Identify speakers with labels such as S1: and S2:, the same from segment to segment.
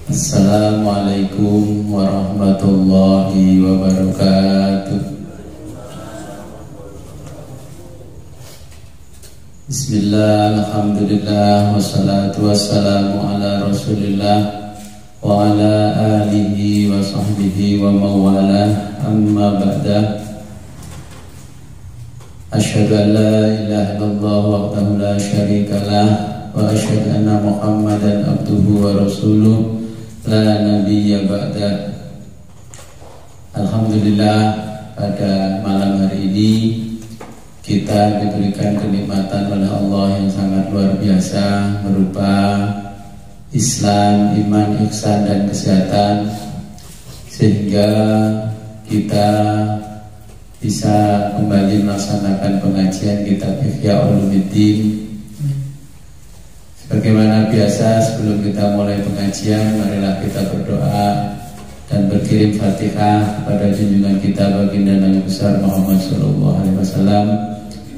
S1: Assalamualaikum warahmatullahi wabarakatuh. Bismillah, alhamdulillah, wassalatu wassalamu ala rasulillah wa ala alihi wa sahbihi wa mawalah, amma ba'da. Asyhadu an la ilaha illallah wahdahu la syarikalah wa asyhadu anna Muhammadan abduhu wa rasuluh la nabiyya ba'da. Alhamdulillah, pada malam hari ini kita diberikan kenikmatan oleh Allah yang sangat luar biasa berupa Islam, iman, ihsan, dan kesehatan, sehingga kita bisa kembali melaksanakan pengajian kitab Ihya Ulumuddin. Sebagaimana biasa, sebelum kita mulai pengajian, marilah kita berdoa dan berkirim Fatihah kepada junjungan kita baginda Nabi besar Muhammad SAW.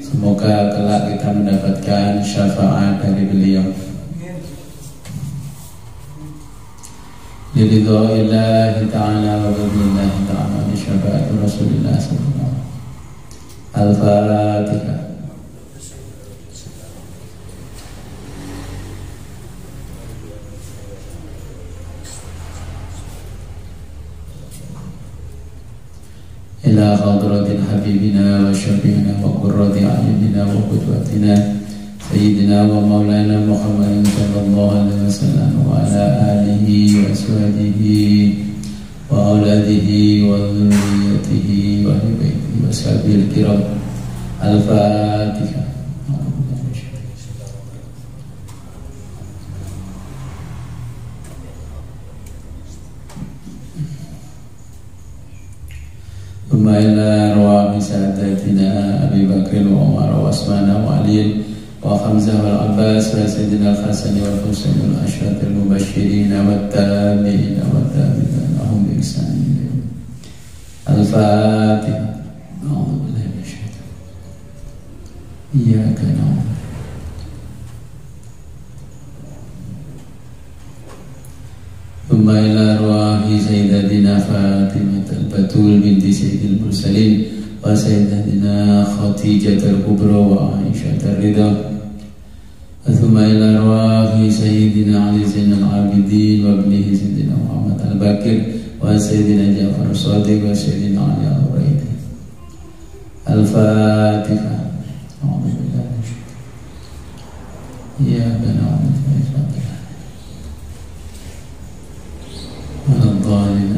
S1: Semoga kelak kita mendapatkan syafaat dari beliau. Liridha'illahi ta'ala wa billahi ta'ala wa syafaat Rasulullah sallallahu alaihi wasallam. Al-Fatihah. Ila hadratil habibina wa syafi'ina wa qurrati a'yunina wa qudwatina sayyidina wa maulana Muhammadin sallallahu alaihi wasallam wa ala alihi wa sahbihi wa auladihi wa dhurriyyatihi wa ahli baitihi wa sahbihi kiram. Al-Fatihah. Ila arwah Sayyidina Abi Bakr wa Umar wa Utsman wa Ali wa Hamzah wal Abbas wa Sayyidina Al-Hasan wal Husain wal Ashratil Mubashirin wa Tabi'in wa Tabi'in lahum bi ihsan. Al-Fatihah. A'udzu billahi minasy syaithanir rajim. Iyyaka na'budu. Ila arwahi Sayyidatina Fatimah al-Batul binti Sayyidil Mursalin wa Sayyidatina Khadijah al-Kubra wa Aisyah al-Ridha. Thumma ila arwahi Sayyidina Ali Zainal Abidin wa ibnihi Sayyidina Muhammad al-Bakir wa Sayyidina Ja'far as-Sadiq wa Sayyidina Ali al-Raidi. Al-Fatihah. A'udzu billahi minasy syaitanir rajim. Iyyaka na'budu wa iyyaka nasta'in.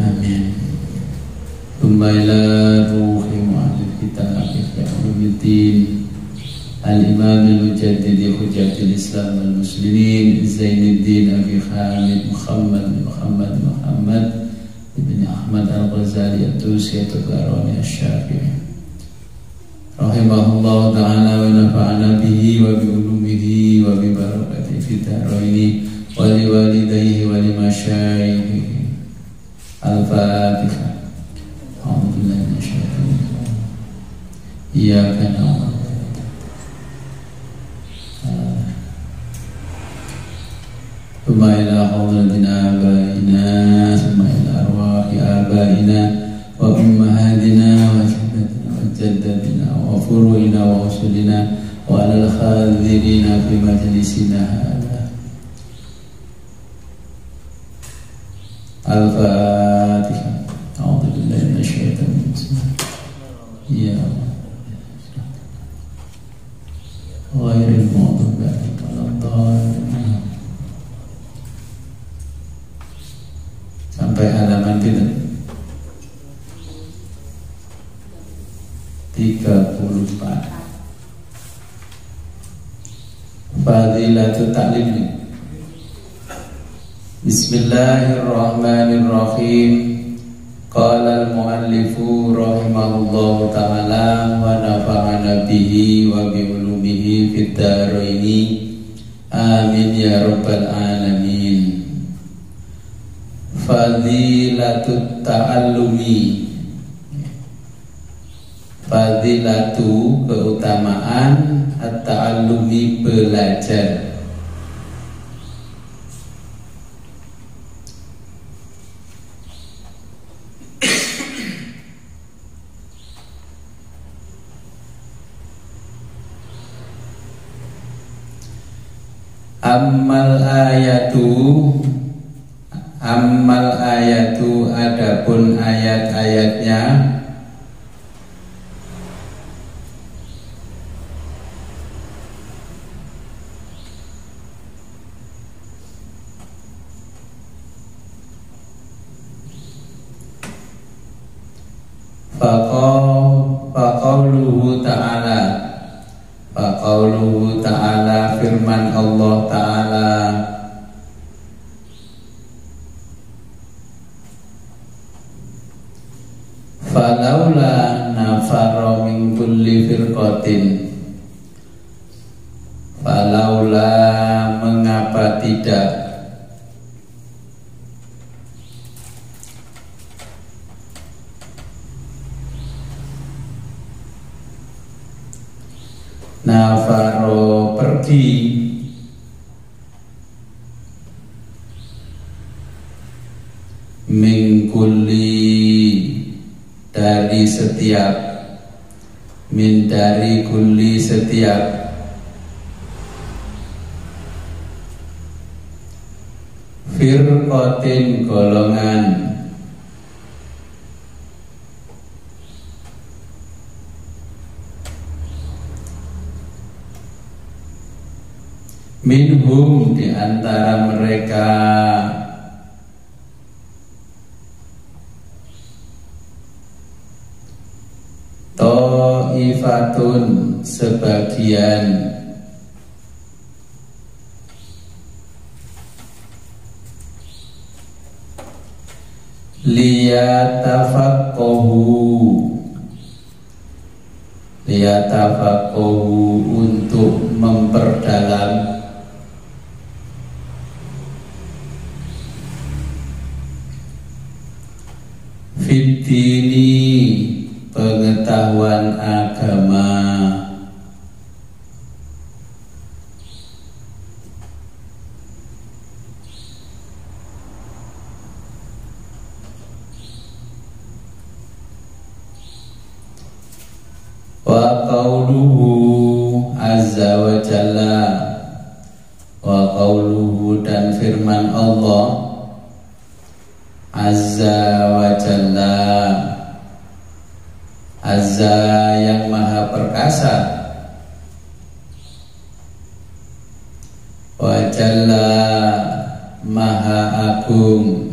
S1: Amin. Thumma ila ruhi mu'allif kitab Ihya Ulumuddin Al-Imam Al-Mujaddid Hujjatul Islam wal Muslimin Zainuddin Abi Hamid Muhammad ibn Ahmad Al-Ghazali At-Tusi At-Tabarani Asy-Syafi'i rahimahullah ta'ala wa nafa'ana bihi wa bi ulumihi wa bi barakatihi fid dharain wa li walidayhi wa li masyayikhihi. Al-Fatihah. A'udzu billahi minasy syaithanir rajim. Iyyaka na'budu. Thumma ila hadratina abaina, thumma ila arwahi abaina wa ummahatina wa jaddatina wa jaddatina wa furu'ina wa usulina wa alal khadhirina fi majlisina hadha. Al-Fatihah. A'udzu billahi minasy syaithanir rajim. Ya ghairil maghdubi 'alaihim waladdallin. Sampai halaman itu 34. Fadilatul Ta'lim. Bismillahirrahmanirrahim. Qala al-muallifu rahimahullahu ta'ala wa nafa'ana bihi wa bi ulumihi fid dharaini. Amin ya rabbal alamin. Fadilatut ta'allumi. Fadilatu keutamaan at-ta'allumi belajar. Ammal ayatu adapun ayat-ayatnya Faqauluhu ta'ala firman Allah ta'ala falaula nafara min kulli firqatin falaula mengapa tidak nafaro pergi min kulli dari setiap min dari kulli setiap firqatin golongan minhum di antara mereka ta'ifatun sebagian liyatafaqahu untuk memperdalam fitini pengetahuan agama wa qauluhu azza wa jalla wa qauluhu dan firman Allah azza wa jalla azza yang maha perkasa wa jalla maha agung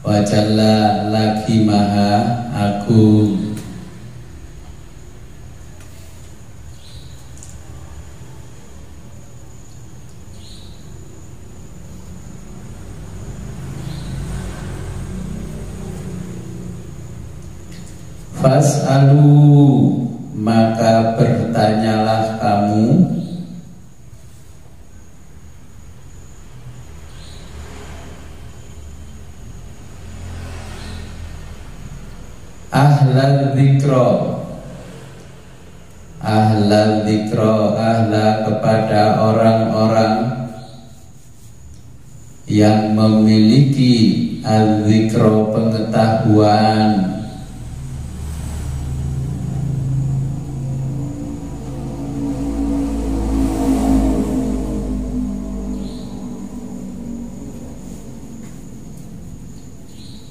S1: wa jalla lagi maha agung fas'alu maka bertanyalah kamu ahlal dzikra ahla kepada orang-orang yang memiliki al-dzikra pengetahuan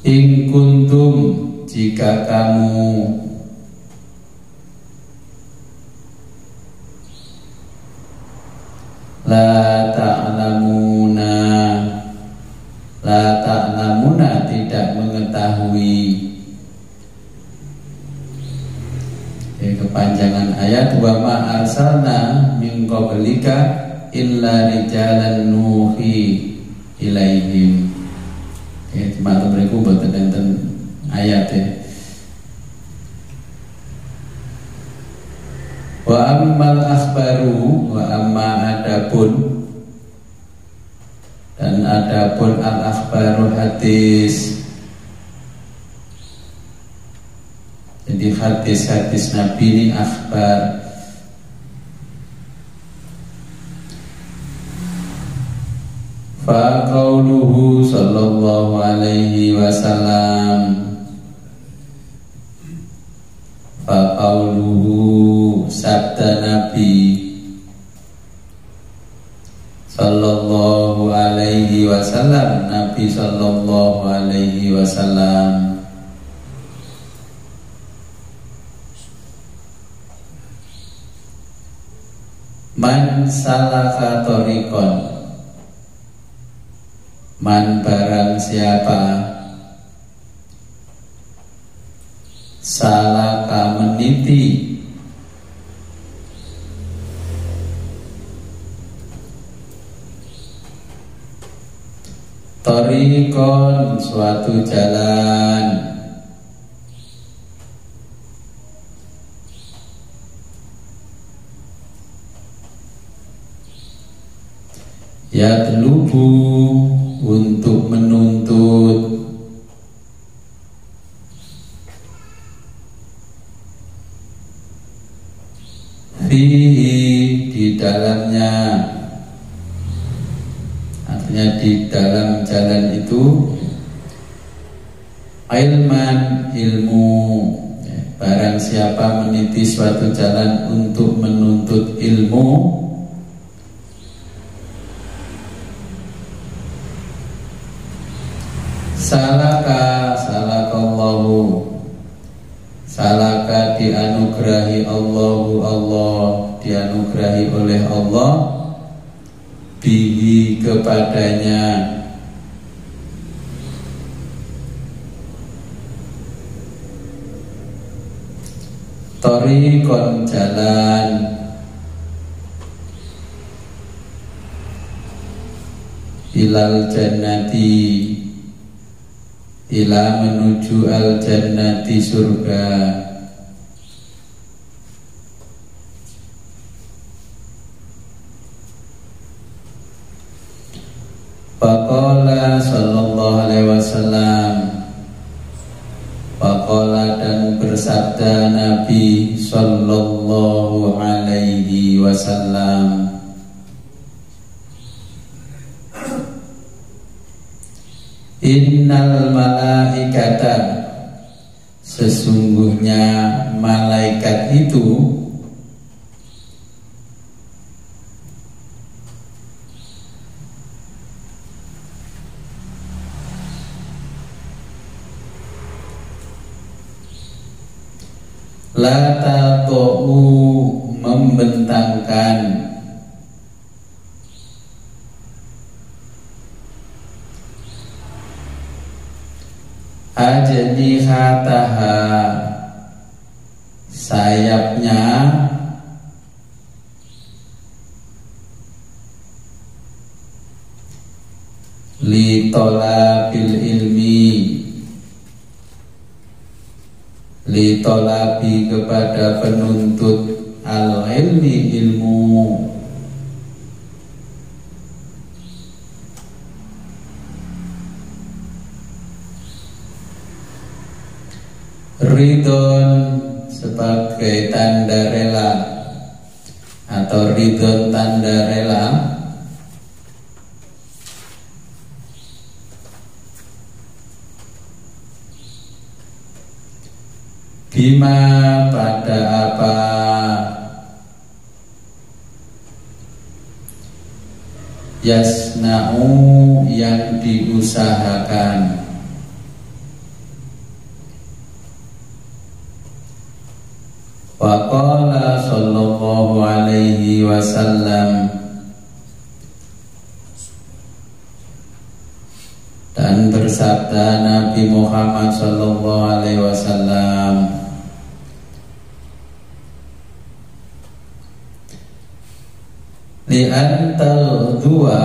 S1: in kuntum jika kamu la ta'lamuna tidak mengetahui. Kepanjangan ayat wa ma arsalna min qablika illa rijalan nuhi ilaihim. Teman-teman mereka boten enten ayat ya. Wa ammal akhbaru wa amma adapun dan adapun al akhbaru hadis. Jadi hadis-hadis Nabi ini akhbar. Fa qauluhu sallallahu alaihi wasallam fa qauluhu sabda Nabi sallallahu alaihi wasallam, Nabi sallallahu alaihi wasallam. Man salaka thoriqon, man barang siapa salaka meniti thoriqon suatu jalan, yatlubu untuk menuntut, fihi di dalamnya, artinya di dalam jalan itu, ilman ilmu. Barang siapa meniti suatu jalan untuk menuntut ilmu, salakallahu, salaka dianugerahi Allahu, Allah dianugerahi oleh Allah, bihi kepadanya, thoriqon jalan, ilal jannati ila menuju al jannati surga. Faqala sallallahu alaihi wasallam, faqala dan bersabda Nabi sallallahu alaihi wasallam, innal malaikata, sesungguhnya malaikat itu la taqu membentangkan, ajnihataha sayapnya, li tolabil ilmi, li tolabi kepada penuntut al ilmi ilmu, ridon sebagai tanda rela atau ridon tanda rela, bima pada apa, yasna'u yang diusahakan, waqala sallallahu alaihi wasallam, dan bersabda Nabi Muhammad sallallahu alaihi wasallam, li'an taldua,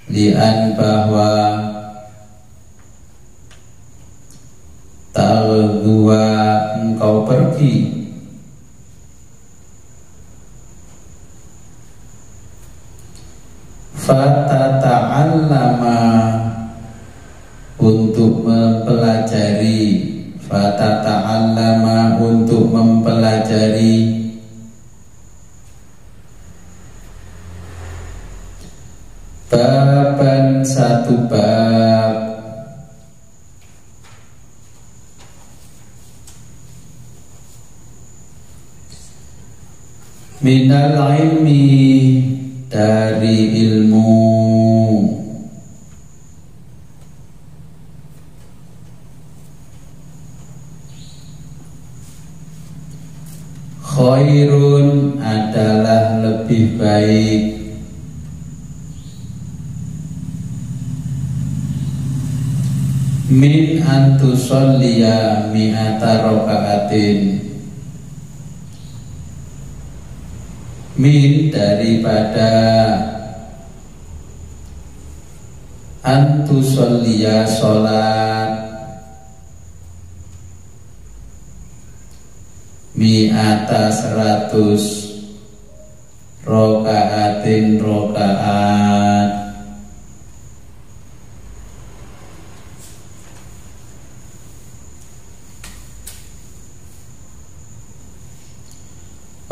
S1: li'an bahwa taldua engkau pergi, fatata'allama untuk mempelajari, fatata'allama untuk mempelajari, baban satu bab, minal ilmi dari ilmu. Khairun adalah lebih baik. Min antusolliya mi'ata rokaatin, min daripada antusolliya sholat mi'ata 100 rokaatin rokaat.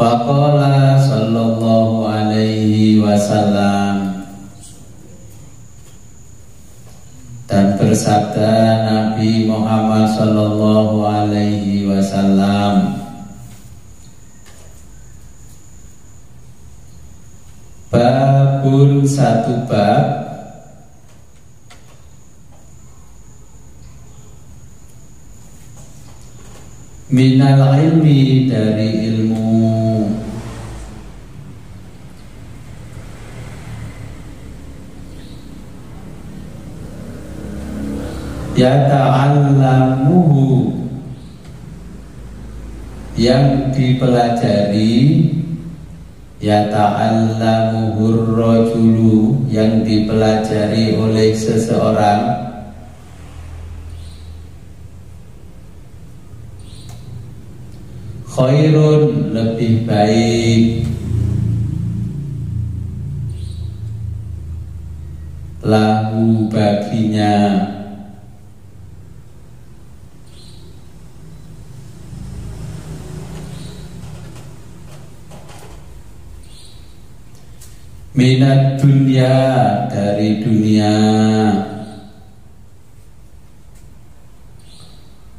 S1: Faqala sallallahu alaihi wasallam, dan bersabda Nabi Muhammad sallallahu alaihi wasallam, babun satu bab, minal ilmi dari ilmu. Yata'allamuhu, yang dipelajari. Yata'allamuhur rajulu, yang dipelajari oleh seseorang. Khairun, lebih baik. Lahu, baginya. Minat dunia, dari dunia.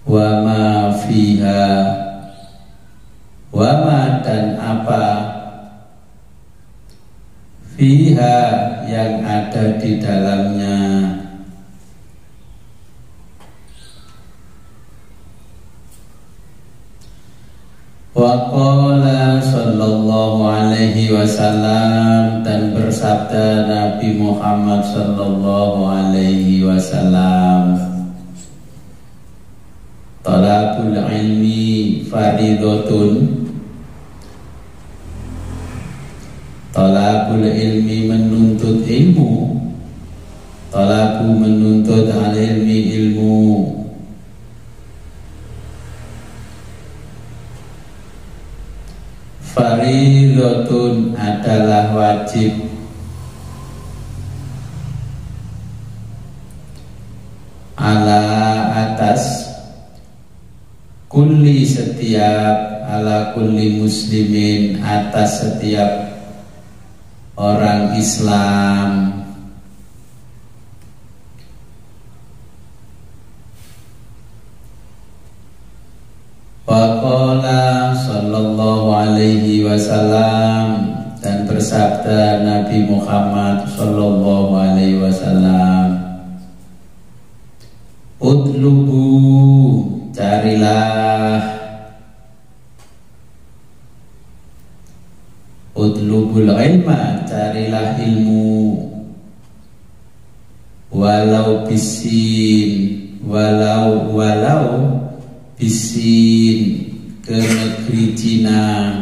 S1: Wa ma fiha, wa ma dan apa, fiha yang ada di dalamnya. Wa qala sallallahu alaihi wasallam, dan bersabda Nabi Muhammad sallallahu alaihi wasallam, talabul ilmi faridotun, talabul ilmi menuntut ilmu, talabu menuntut al ilmi ilmu, faridotun adalah wajib, ala atas, kulli setiap, ala kulli muslimin atas setiap orang Islam. Waqala sallallahu alaihi wasallam, dan bersabda Nabi Muhammad sallallahu alaihi wasallam, utlubu, carilah, utlubul ilma, carilah ilmu, walau bisin, walau bisin, ke negeri Cina.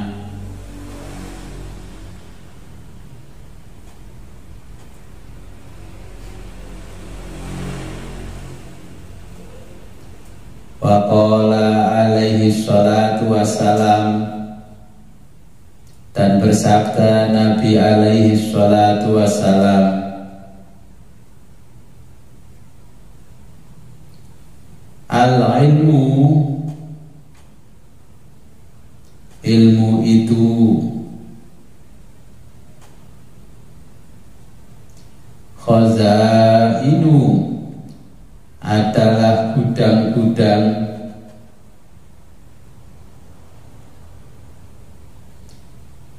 S1: Waqala alaihi salatu wassalam, dan bersabda Nabi alaihi salatu wassalam, al-ilmu, ilmu itu, khazainu, adalah gudang-gudang,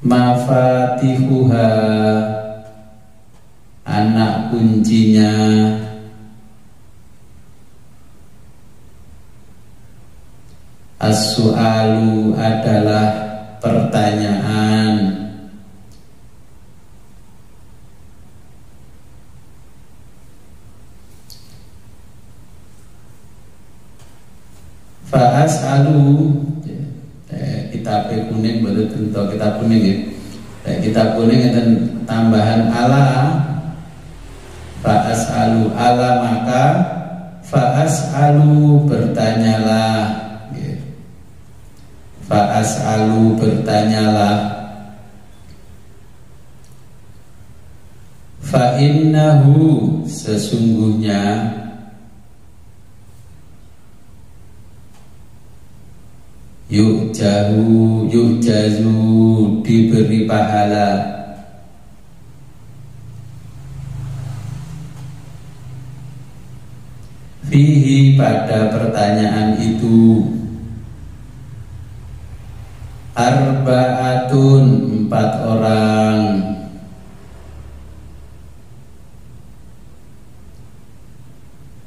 S1: mafatihuha, anak kuncinya. As-su'alu adalah pertanyaan. Fa'as'alu, kitab kuning betul kitab kuning ya. Kitab kuning dan tambahan ala. Fa'as'alu ala maka fa'as'alu bertanyalah. Fa'as'alu bertanyalah. Fa'innahu sesungguhnya yu'jazu diberi pahala. Fihi pada pertanyaan itu arba'atun 4 orang.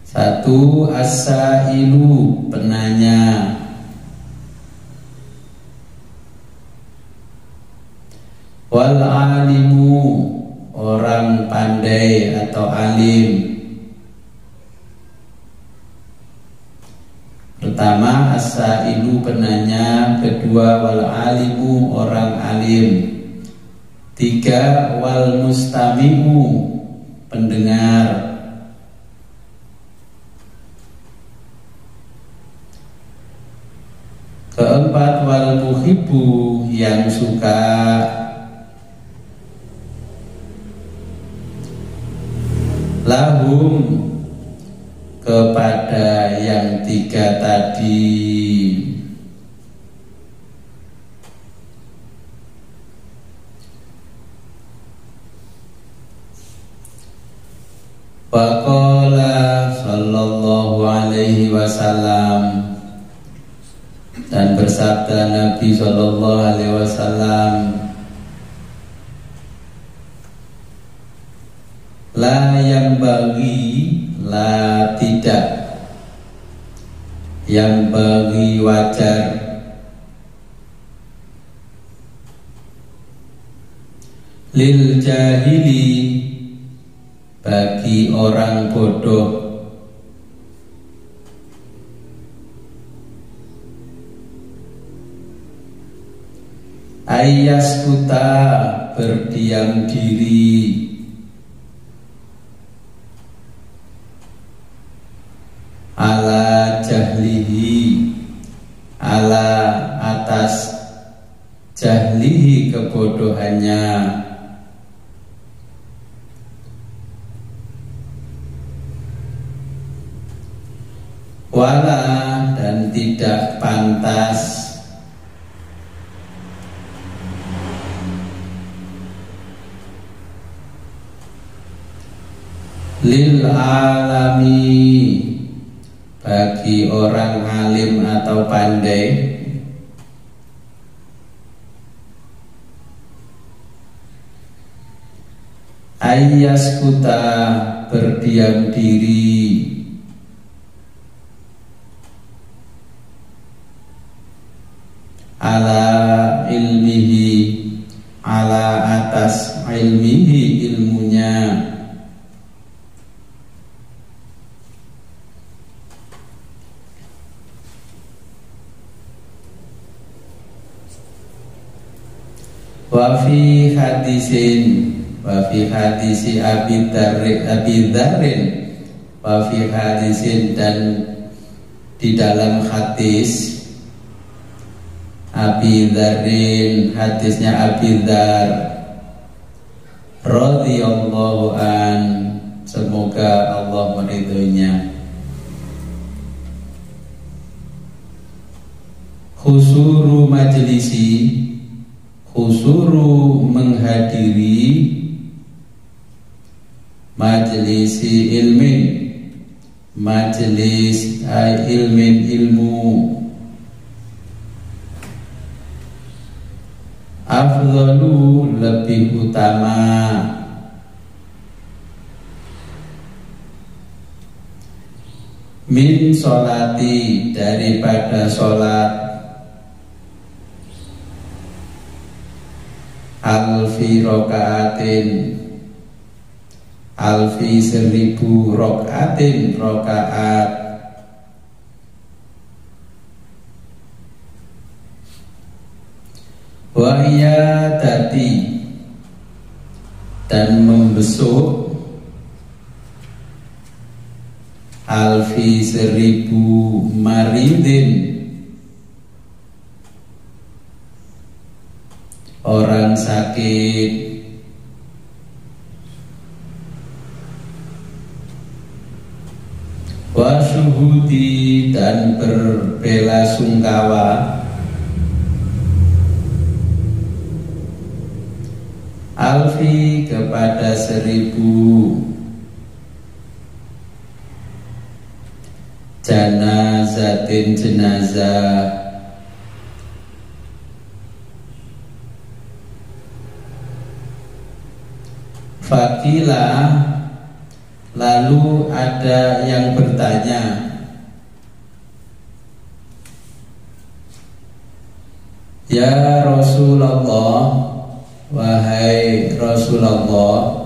S1: Satu as-sailu penanya. Wal alimu orang pandai atau alim. Pertama as-sailu penanya, kedua wal alimu orang alim, tiga wal mustami'u pendengar, keempat wal muhibbu yang suka, lahum kepada yang tiga tadi. Waqala sallallahu alaihi wasallam, dan bersabda Nabi sallallahu alaihi wasallam, la yang bagi, la tidak, yang bagi wajar, lil jahili bagi orang bodoh, ayyaskuta berdiam diri, ala jahlihi ala atas jahlihi kebodohannya, wala dan tidak pantas, lil alami bagi orang alim atau pandai, ayyaskuta berdiam diri, ala ilmihi ala atas ilmihi ilmunya, wa fi hadisin wa fi hadisi Abi Dzarrin wa fi hadisin dan di dalam hadis Abi Dzarrin, hadisnya Abi Dzar radhiyallahu an, semoga Allah meridhoinya, khusuru majlisi, khusuru menghadiri, majlisi ilmin, majlis ilmin ilmu, afdalu lebih utama, min sholati, daripada sholat, alfi rokaatin, alfi 1000 rokaatin, rokaat, wahya dati, dan membesuk, alfi 1000 maridin, orang sakit, wasyuhudi, dan berbelasungkawa, alfi kepada 1000 janazatin, jenazah, fakila, lalu ada yang bertanya, ya Rasulullah, wahai Rasulullah,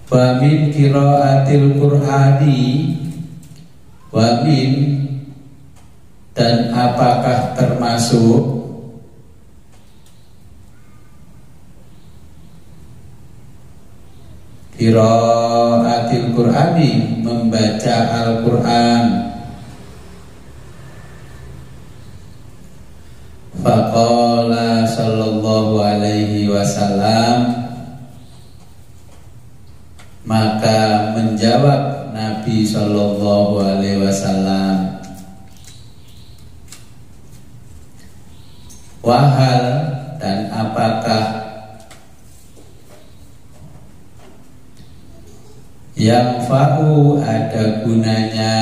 S1: wa min qiraatil Qur'ani, wa min, dan apakah termasuk qiraatil Qur'ani, membaca Al-Qur'an. Faqala sallallahu alaihi wasallam, maka menjawab Nabi sallallahu alaihi wasallam, wahal, dan apakah yang fa'u, ada gunanya,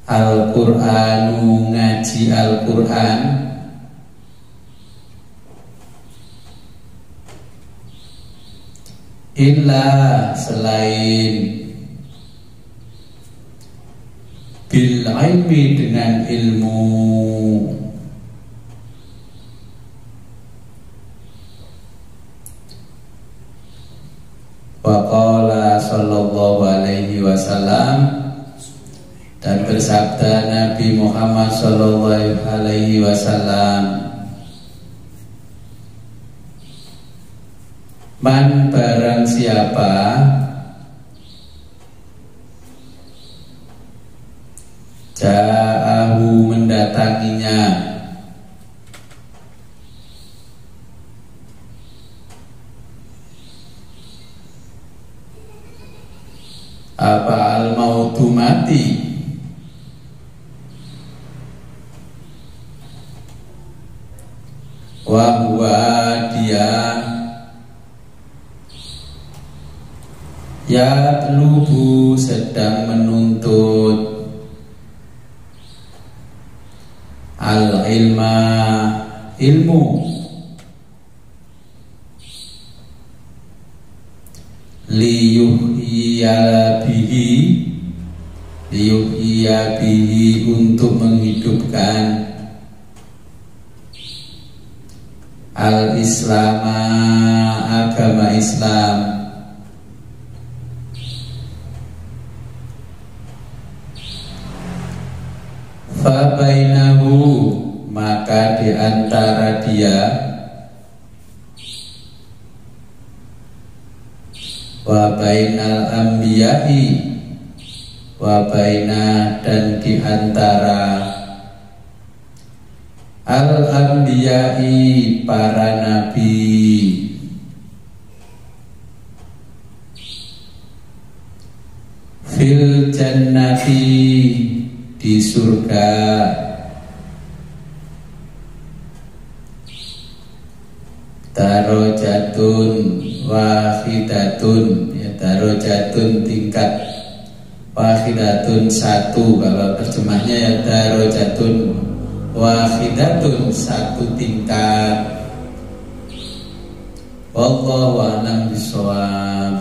S1: Al-Qur'anu, ngaji Al-Qur'an, illa, selain, bil ilmi, dengan ilmu. Wa qala sallallahu alaihi wasallam, dan bersabda Nabi Muhammad sallallahu alaihi wasallam, man, barang siapa ja'ahu, mendatanginya, apa al-mautu, mati, wa huwa, dia, yatlubu, sedang menuntut, al-ilma, ilmu, liyuhya bihi, liyuhya bihi, untuk menghidupkan, al-islama, agama Islam. Fabainahu, maka di antara dia, wa bainal anbiya'i, wa baina, dan di antara al-anbiya'i, para nabi, fil jannati, di surga, darajatun wahidatun, ya, darajatun, tingkat wahidatun satu, kalau terjemahnya ya darajatun wahidatun satu tingkat. Wallahu a'lam bishawab.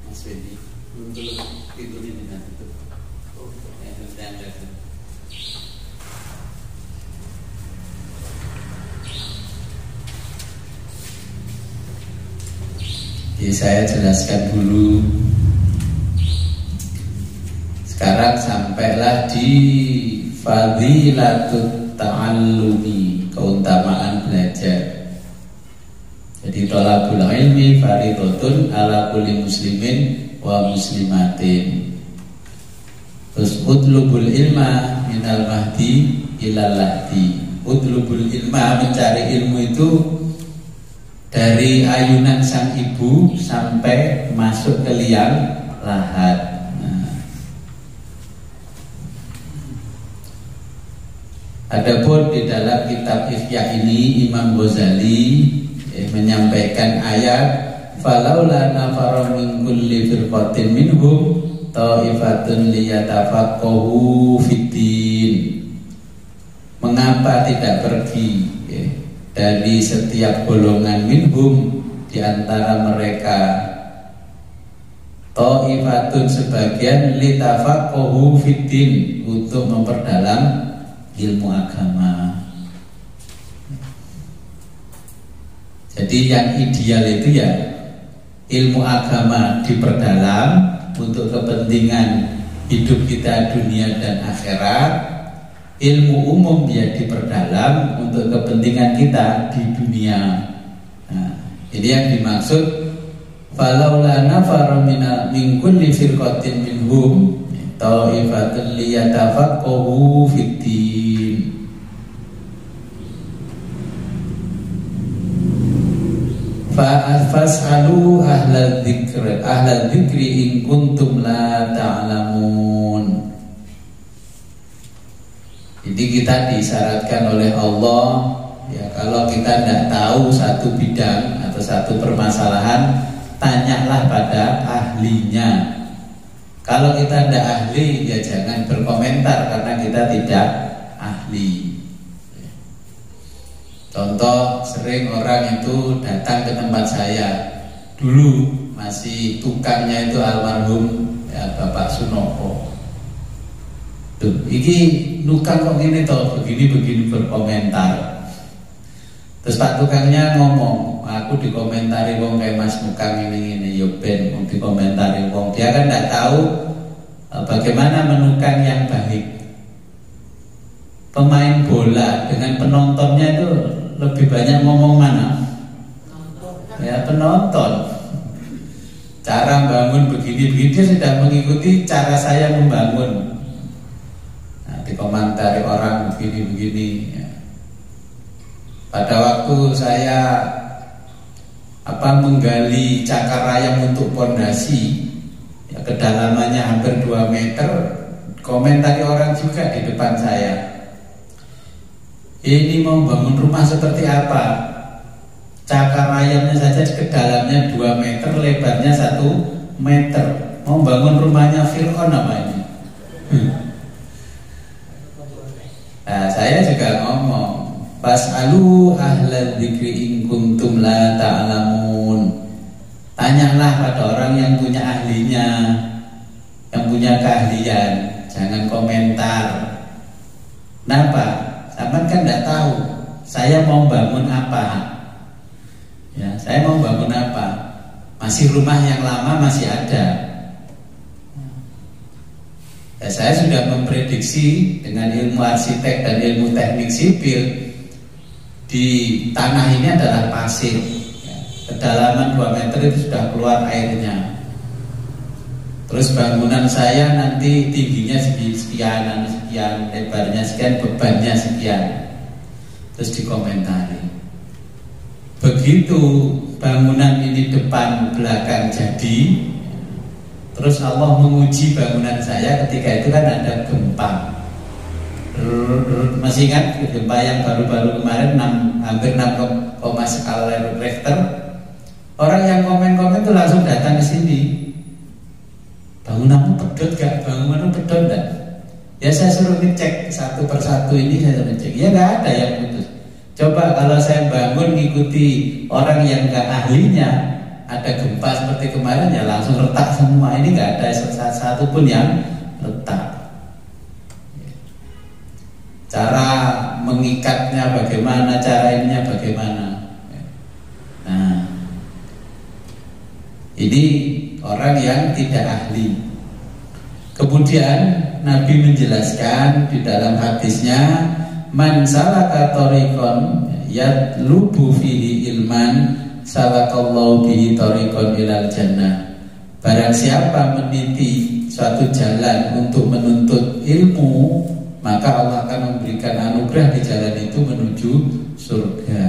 S1: Mas Wendy, untuk pintu ini nanti tuh. Jadi saya jelaskan dulu. Sekarang sampailah di fadilatut ta'allumi, keutamaan belajar. Jadi thalabul ilmi fardhatun ala kulli muslimin wa muslimatin. Terus utlubul ilma minal mahdi ilal lahdi. Utlubul ilma, mencari ilmu itu dari ayunan sang ibu sampai masuk ke liang lahat. Adapun di dalam kitab Ihya ini Imam Ghazali menyampaikan ayat falaula nafara min kulli firqatin minhum ta'ifatun liyatafaqahu fiddin. Mengapa tidak pergi dari setiap golongan minhum, di antara mereka, ta'ifatun sebagian, litafaqahu fiddin, untuk memperdalam ilmu agama. Jadi yang ideal itu ya ilmu agama diperdalam untuk kepentingan hidup kita dunia dan akhirat. Ilmu umum ya diperdalam untuk kepentingan kita di dunia. Nah, ini yang dimaksud falaula nafara min kulli firqatin minhum ta'ifatun liyatafaqahu fiddin. Fas'alu ahlal dzikri in kuntum la ta'lamun. Jadi kita disyaratkan oleh Allah, ya kalau kita tidak tahu satu bidang atau satu permasalahan, tanyalah pada ahlinya. Kalau kita tidak ahli, ya jangan berkomentar karena kita tidak ahli. Contoh, sering orang itu datang ke tempat saya. Dulu masih tukangnya itu almarhum ya, Bapak Sunoko. Tuh, ini tukang kok gini toh, begini berkomentar. Terus Pak tukangnya ngomong, aku dikomentari wong kayak Mas Nukang ini yo ben mau dikomentari wong. Dia kan tidak tahu bagaimana menukang yang baik. Pemain bola dengan penontonnya itu lebih banyak ngomong mana? Ya penonton. Cara bangun begini dia sudah mengikuti cara saya membangun. Nah, dikomentari orang begini. Ya. Pada waktu saya menggali cakar ayam untuk pondasi, ya, kedalamannya hampir 2 meter, komentari orang juga di depan saya. Ini mau bangun rumah seperti apa? Cakar ayamnya saja kedalamnya 2 meter, lebarnya 1 meter. Mau bangun rumahnya Fir'aun apa ini? Nah, saya juga ngomong, fas'alu ahlal dzikri in kuntum la ta'lamun. Tanyalah pada orang yang punya ahlinya, yang punya keahlian. Jangan komentar. Kenapa? Sampean kan tidak tahu saya mau bangun apa. Ya, saya mau bangun apa? Masih rumah yang lama masih ada. Ya, saya sudah memprediksi dengan ilmu arsitek dan ilmu teknik sipil, di tanah ini adalah pasir. Ya, kedalaman 2 meter itu sudah keluar airnya. Terus bangunan saya nanti tingginya sekian, lebarnya sekian, bebannya sekian. Terus dikomentari. Begitu bangunan ini depan belakang jadi, terus Allah menguji bangunan saya ketika itu kan ada gempa. Masih ingat gempa yang baru-baru kemarin hampir 6, skala Richter Orang yang komen-komen itu langsung datang ke sini. Bangunanmu pedot gak? Bangunanmu pedot gak? Ya saya suruh ngecek satu persatu ini, saya ngecek. Ya nggak ada yang putus. Coba kalau saya bangun ngikuti orang yang nggak ahlinya, ada gempa seperti kemarin ya langsung retak semua. Ini nggak ada satu pun yang retak. Cara mengikatnya bagaimana, cara ininya bagaimana. Nah, ini orang yang tidak ahli. Kemudian Nabi menjelaskan di dalam hadisnya, man salaka thariqan yatlubu fihi ilman salakallahu bihi thariqan ilal jannah. Barang siapa meniti suatu jalan untuk menuntut ilmu, maka Allah akan memberikan anugerah di jalan itu menuju surga.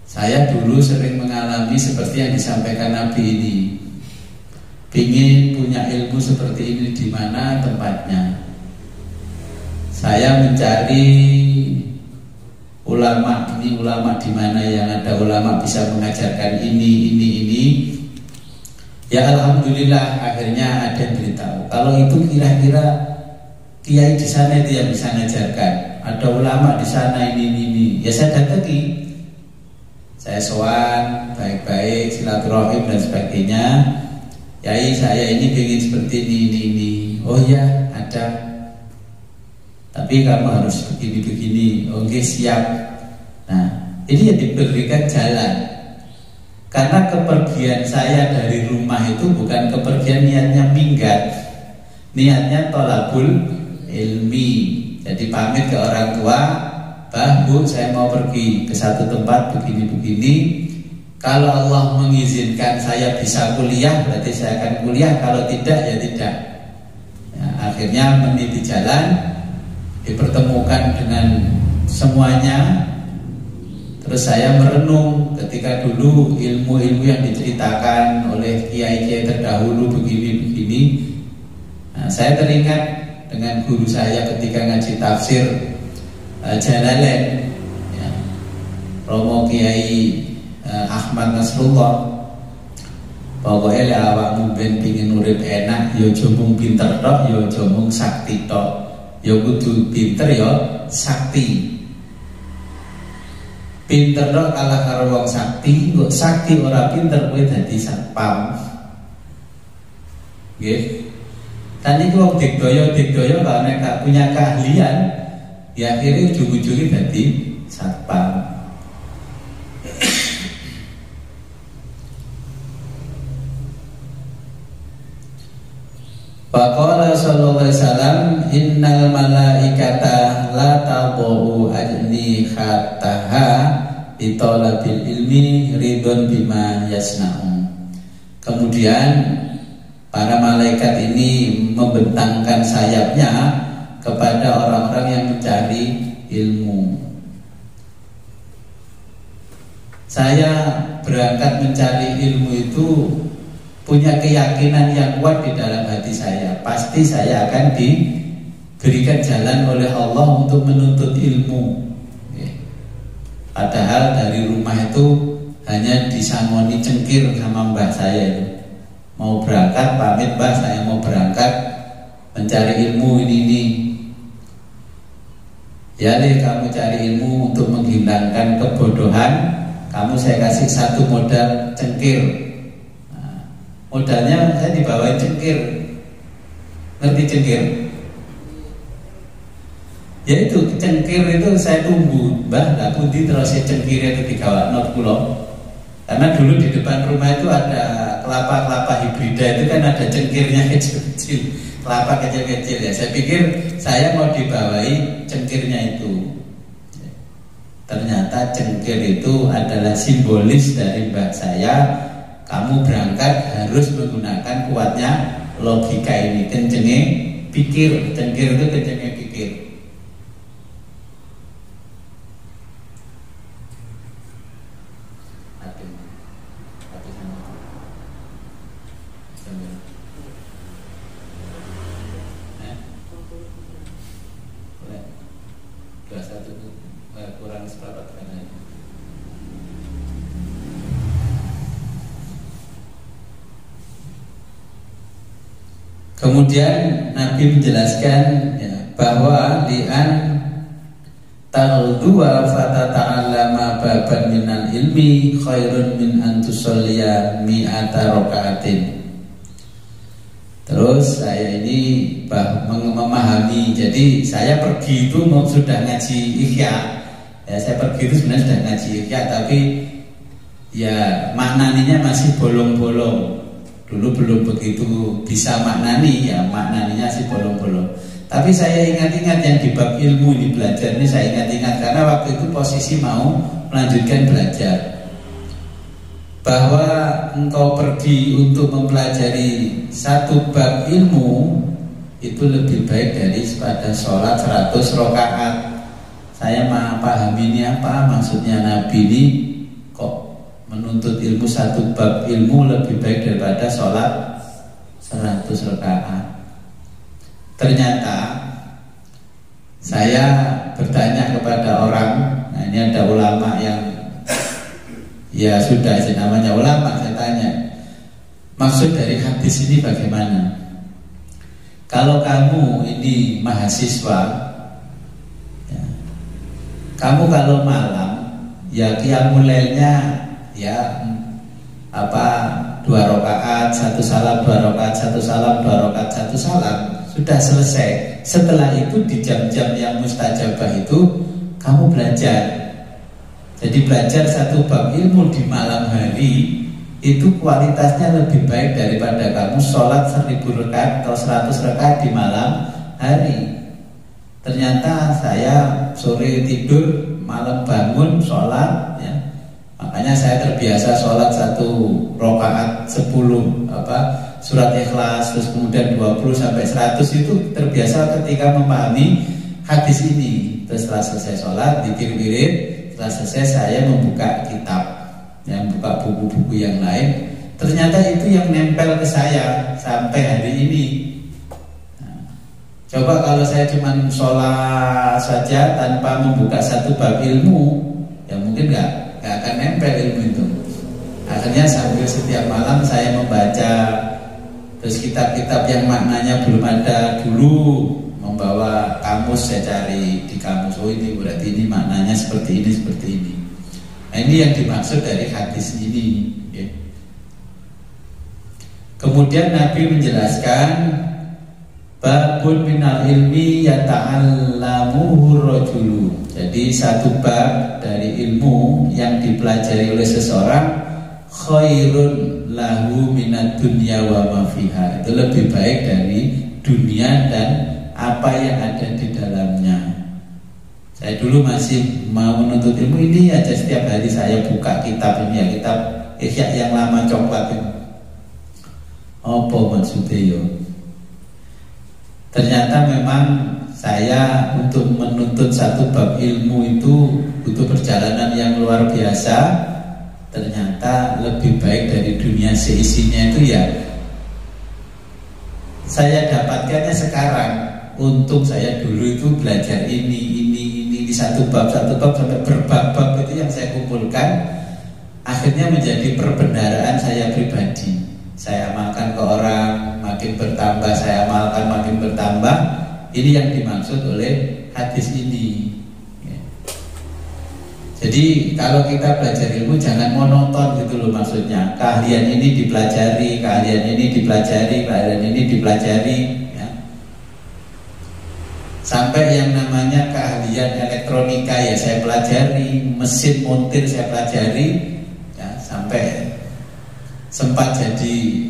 S1: Saya dulu sering mengalami seperti yang disampaikan Nabi ini. Ingin punya ilmu seperti ini, di mana tempatnya? Saya mencari ulama. Ini ulama di mana yang ada ulama bisa mengajarkan ini. Ya alhamdulillah akhirnya ada yang beritahu. Kalau itu kira-kira kiai di sana itu yang bisa mengajarkan. Ada ulama di sana ini. Ya saya datangi. Saya sowan baik-baik, silaturahim dan sebagainya. Yai saya ini ingin seperti ini. Oh ya ada. Tapi kamu harus begini. Oke siap. Nah ini ya diberikan jalan. Karena kepergian saya dari rumah itu bukan kepergian niatnya minggat, niatnya tolabul ilmi. Jadi pamit ke orang tua, Bah, Bu, saya mau pergi ke satu tempat begini. Kalau Allah mengizinkan saya bisa kuliah, berarti saya akan kuliah. Kalau tidak, ya tidak. Ya, akhirnya meniti jalan, dipertemukan dengan semuanya. Terus saya merenung ketika dulu ilmu-ilmu yang diceritakan oleh kiai-kiai terdahulu begini. Nah, saya teringat dengan guru saya ketika ngaji tafsir Jalalain, ya, Romo Kiai Ahmad Nasrullah. Pokoknya awakmu ben pingin urip enak, yo jomong pinter tok, yo jomong sakti tok. Yo kudu pinter yo sakti. Pinter tok kalah karo wong sakti, kok sakti ora pinter kowe dadi satpam. Nggih. Kan iki wong digdaya kalau nek gak punya keahlian, ya akhirnya ujung-ujungnya dadi satpam. Faqala sallallahu alaihi wasallam, innal malaikata la tadau ajnihataha bitolabil ilmi ridon bima yasna'un. Kemudian para malaikat ini membentangkan sayapnya kepada orang-orang yang mencari ilmu. Saya berangkat mencari ilmu itu punya keyakinan yang kuat di dalam hati saya. Pasti saya akan diberikan jalan oleh Allah untuk menuntut ilmu. Padahal dari rumah itu hanya disangoni cengkir sama mbah saya itu. Mau berangkat, pamit mbah, saya mau berangkat mencari ilmu ini. Ya Le, kamu cari ilmu untuk menghilangkan kebodohan. Kamu saya kasih satu modal cengkir. Modalnya saya dibawain cengkir. Ngerti cengkir? Ya itu cengkir itu saya tunggu, Mbah, lah pundi terus cengkir itu digawa not pulau. Karena dulu di depan rumah itu ada kelapa hibrida, itu kan ada cengkirnya kecil-kecil, kelapa kecil-kecil ya. Saya pikir saya mau dibawai cengkirnya itu. Ternyata cengkir itu adalah simbolis dari mbah saya. Kamu berangkat harus menggunakan kuatnya logika ini, kencenge pikir. Cengkir itu kencenge pikir. Kurang seperempat karena Kemudian Nabi menjelaskan ya, bahwa li'an taghdua fatata'allama baban minal ilmi khairun min an tusalliya mi'ata raka'atin. Terus saya ini memahami, jadi saya pergi itu sudah ngaji Ihya. Ya, saya pergi itu sebenarnya sudah ngaji Ihya, tapi ya maknaninya masih bolong-bolong. Dulu belum begitu bisa maknani, ya maknaninya masih bolong-bolong. Tapi saya ingat-ingat yang di bab ilmu ini belajar ini saya ingat-ingat karena waktu itu posisi mau melanjutkan belajar. Bahwa engkau pergi untuk mempelajari satu bab ilmu itu lebih baik daripada sholat 100 rakaat. Saya pahami ini apa maksudnya Nabi ini kok menuntut ilmu satu bab ilmu lebih baik daripada sholat 100 rakaat. Ternyata saya bertanya kepada orang, nah ini ada ulama yang ya sudah namanya ulama, saya tanya maksud dari hadis ini bagaimana? Kalau kamu ini mahasiswa ya, kamu kalau malam ya qiyamul lailnya ya 2 rakaat 1 salam 2 rakaat 1 salam 2 rakaat 1 salam sudah selesai. Setelah itu di jam-jam yang mustajabah itu kamu belajar. Jadi belajar satu bab ilmu di malam hari itu kualitasnya lebih baik daripada kamu sholat 1000 rakaat atau 100 rakaat di malam hari. Ternyata saya sore tidur, malam bangun sholat ya. Makanya saya terbiasa sholat 1 rakaat 10 surat Ikhlas, terus kemudian 20 sampai 100 itu terbiasa ketika memahami hadis ini. Terus setelah selesai sholat, zikir wirid, setelah selesai saya membuka kitab, yang membuka buku-buku yang lain. Ternyata itu yang nempel ke saya sampai hari ini. Nah, coba kalau saya cuma sholat saja tanpa membuka satu bab ilmu, ya mungkin nggak akan nempel ilmu itu. Akhirnya sambil setiap malam saya membaca, terus kitab-kitab yang maknanya belum ada dulu, membawa kamus saya cari di kamus. Oh ini berarti ini maknanya seperti ini, seperti ini. Nah ini yang dimaksud dari hadis ini ya. Kemudian Nabi menjelaskan babun minal ilmi yata'allamuhu rajulu. Jadi satu bab dari ilmu yang dipelajari oleh seseorang khairun lahu minad dunya wa ma fiha. Itu lebih baik dari dunia dan apa yang ada di dalamnya. Saya dulu masih mau menuntut ilmu ini aja, setiap hari saya buka kitab ini ya, kitab Ihya yang lama coklat ini. Apa maksudnya yo? Ternyata memang saya untuk menuntut satu bab ilmu itu butuh perjalanan yang luar biasa. Ternyata lebih baik dari dunia seisinya itu ya saya dapatkannya sekarang. Untung saya dulu itu belajar ini di satu bab sampai berbab-bab itu yang saya kumpulkan, akhirnya menjadi perbendaharaan saya pribadi. Saya amalkan ke orang, makin bertambah, saya amalkan makin bertambah. Ini yang dimaksud oleh hadis ini. Jadi kalau kita belajar ilmu jangan monoton gitu loh maksudnya. Keahlian ini dipelajari, keahlian ini dipelajari, keahlian ini dipelajari ya. Sampai yang namanya keahlian elektronika ya saya pelajari, mesin montir saya pelajari ya, sampai sempat jadi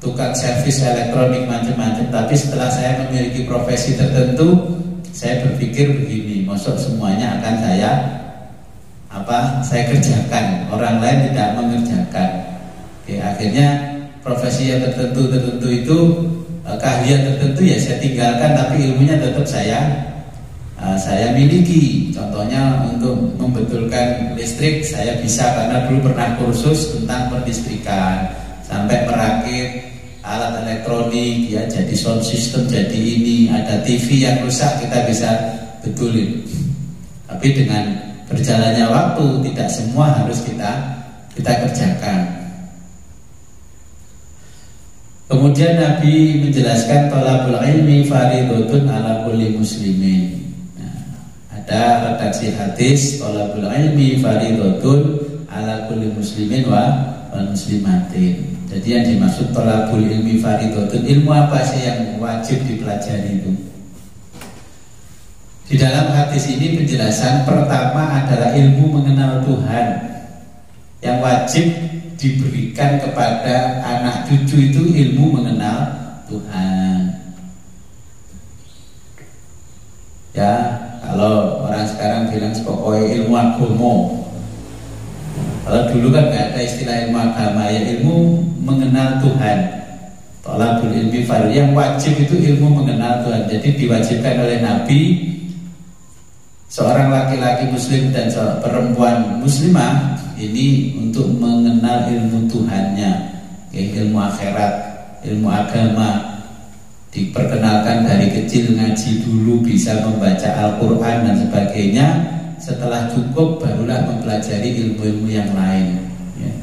S1: tukang servis elektronik macam-macam. Tapi setelah saya memiliki profesi tertentu, saya berpikir begini, maksud semuanya akan saya kerjakan, orang lain tidak mengerjakan. Oke, akhirnya profesi yang tertentu itu keahlian tertentu ya saya tinggalkan, tapi ilmunya tetap saya miliki. Contohnya untuk membetulkan listrik saya bisa karena dulu pernah kursus tentang perlistrikan, sampai merakit alat elektronik ya, jadi sound system, jadi ini ada TV yang rusak kita bisa betulin. Tapi dengan berjalannya waktu tidak semua harus kita kerjakan. Kemudian Nabi menjelaskan thalabul ilmi faridhatun ala kulli muslimin. Ada redaksi hadis thalabul ilmi faridhatun ala kulli muslimin wal muslimatin. Jadi yang dimaksud thalabul ilmi faridhatun, ilmu apa sih yang wajib dipelajari itu? Di dalam hadis ini penjelasan pertama adalah ilmu mengenal Tuhan yang wajib diberikan kepada anak cucu, itu ilmu mengenal Tuhan. Ya, kalau orang sekarang bilang pokoknya ilmu agama. Kalau dulu kan nggak ada istilah ilmu agama, ya ilmu mengenal Tuhan. Thalabul ilmi fardhu, yang wajib itu ilmu mengenal Tuhan. Jadi diwajibkan oleh Nabi seorang laki-laki muslim dan seorang perempuan muslimah ini untuk mengenal ilmu Tuhannya, ilmu akhirat, ilmu agama. Diperkenalkan dari kecil ngaji dulu, bisa membaca Al-Quran dan sebagainya. Setelah cukup barulah mempelajari ilmu-ilmu yang lain, ya.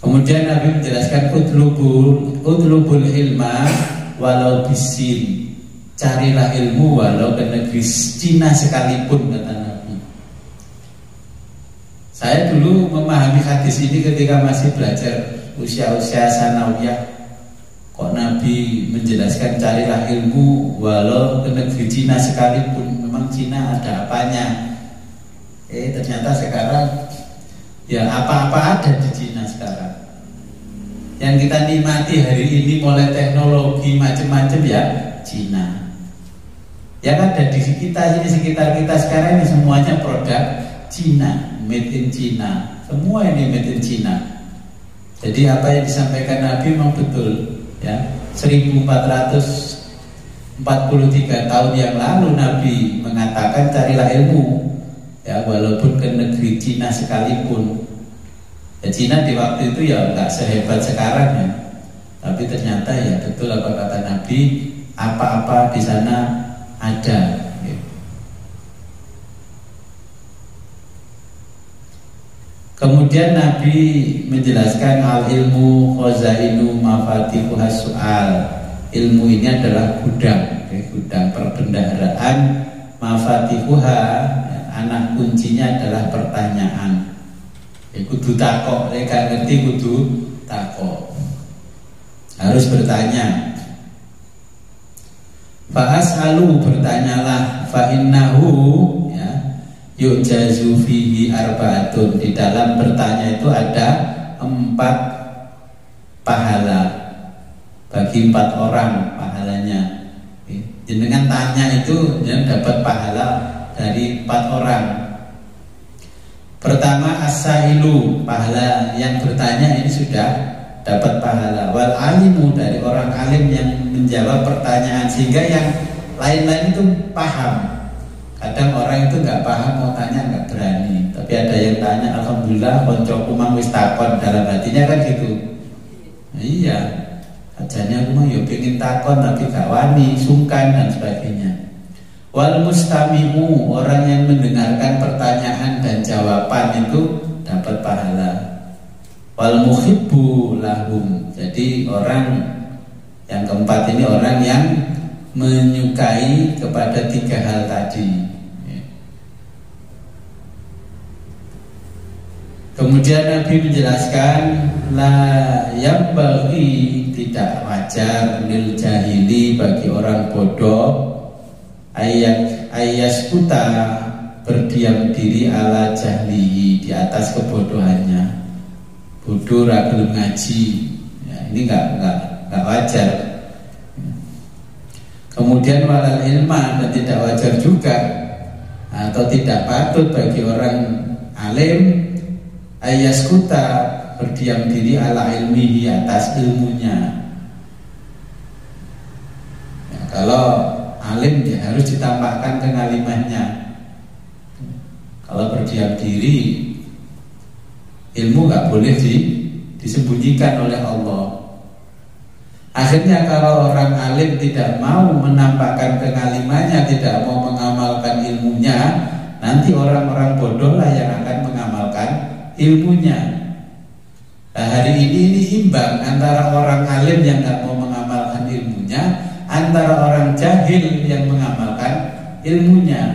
S1: Kemudian Nabi menjelaskan utlubul ilma walau bisin, carilah ilmu walau ke negeri Cina sekalipun, kata Nabi. Saya dulu memahami hadis ini ketika masih belajar usia-usia sanawiyah. Kok Nabi menjelaskan carilah ilmu walau ke negeri Cina sekalipun? Memang Cina ada apanya? Ternyata sekarang ya apa-apa ada di Cina sekarang. Yang kita nikmati hari ini mulai teknologi macam-macam ya Cina. Yang ada di sekitar kita sekarang ini semuanya produk Cina, made in China, semua ini made in China. Jadi apa yang disampaikan Nabi memang betul, ya. 1443 tahun yang lalu Nabi mengatakan carilah ilmu, ya, walaupun ke negeri Cina sekalipun. Ya, Cina di waktu itu ya nggak sehebat sekarang, ya. Tapi ternyata ya betul apa kata Nabi, apa-apa di sana ada. Kemudian Nabi menjelaskan al ilmu khazainu mafatihuhas su'al. Ilmu ini adalah gudang, gudang perbendaharaan. Mafatihuha, anak kuncinya adalah pertanyaan. Kudu takok, gak ngerti kudu takok. Harus bertanya. Fa'as'alu, bertanyalah. Fa'innahu, ya, yu'jazu fihi arba'atun. Di dalam bertanya itu ada 4 pahala, bagi 4 orang pahalanya. Dengan tanya itu yang dapat pahala dari 4 orang. Pertama as-sailu, pahala yang bertanya ini sudah dapat pahala. Wal alimu, dari orang alim yang menjawab pertanyaan, sehingga yang lain-lain itu paham. Kadang orang itu nggak paham, mau tanya nggak berani. Tapi ada yang tanya, alhamdulillah koncoku mang wis takon, dalam hatinya kan gitu. Nah, iya, ajanya aku mah ya pengen takon tapi gak wani, sungkan dan sebagainya. Wal mustami'u, orang yang mendengarkan pertanyaan dan jawaban itu dapat pahala. Wal muhibbu lahum, jadi orang yang keempat ini orang yang menyukai kepada 3 hal tadi. Kemudian Nabi menjelaskan la yambaghi, tidak wajar lil jahili, bagi orang bodoh, ayaskuta, berdiam diri ala jahlihi, di atas kebodohannya. Bodoh ra gelem ngaji, ya, ini enggak wajar. Kemudian walal ilma, dan tidak wajar juga atau tidak patut bagi orang alim ayaskuta, berdiam diri ala ilmihi, atas ilmunya. Ya, kalau alim ya harus ditambahkan kengalimannya. Kalau berdiam diri, ilmu nggak boleh disembunyikan oleh Allah. Akhirnya kalau orang alim tidak mau menampakkan kengalimannya, tidak mau mengamalkan ilmunya, nanti orang-orang bodoh lah yang akan mengamalkan ilmunya. Nah, hari ini imbang antara orang alim yang nggak mau mengamalkan ilmunya, antara orang jahil yang mengamalkan ilmunya.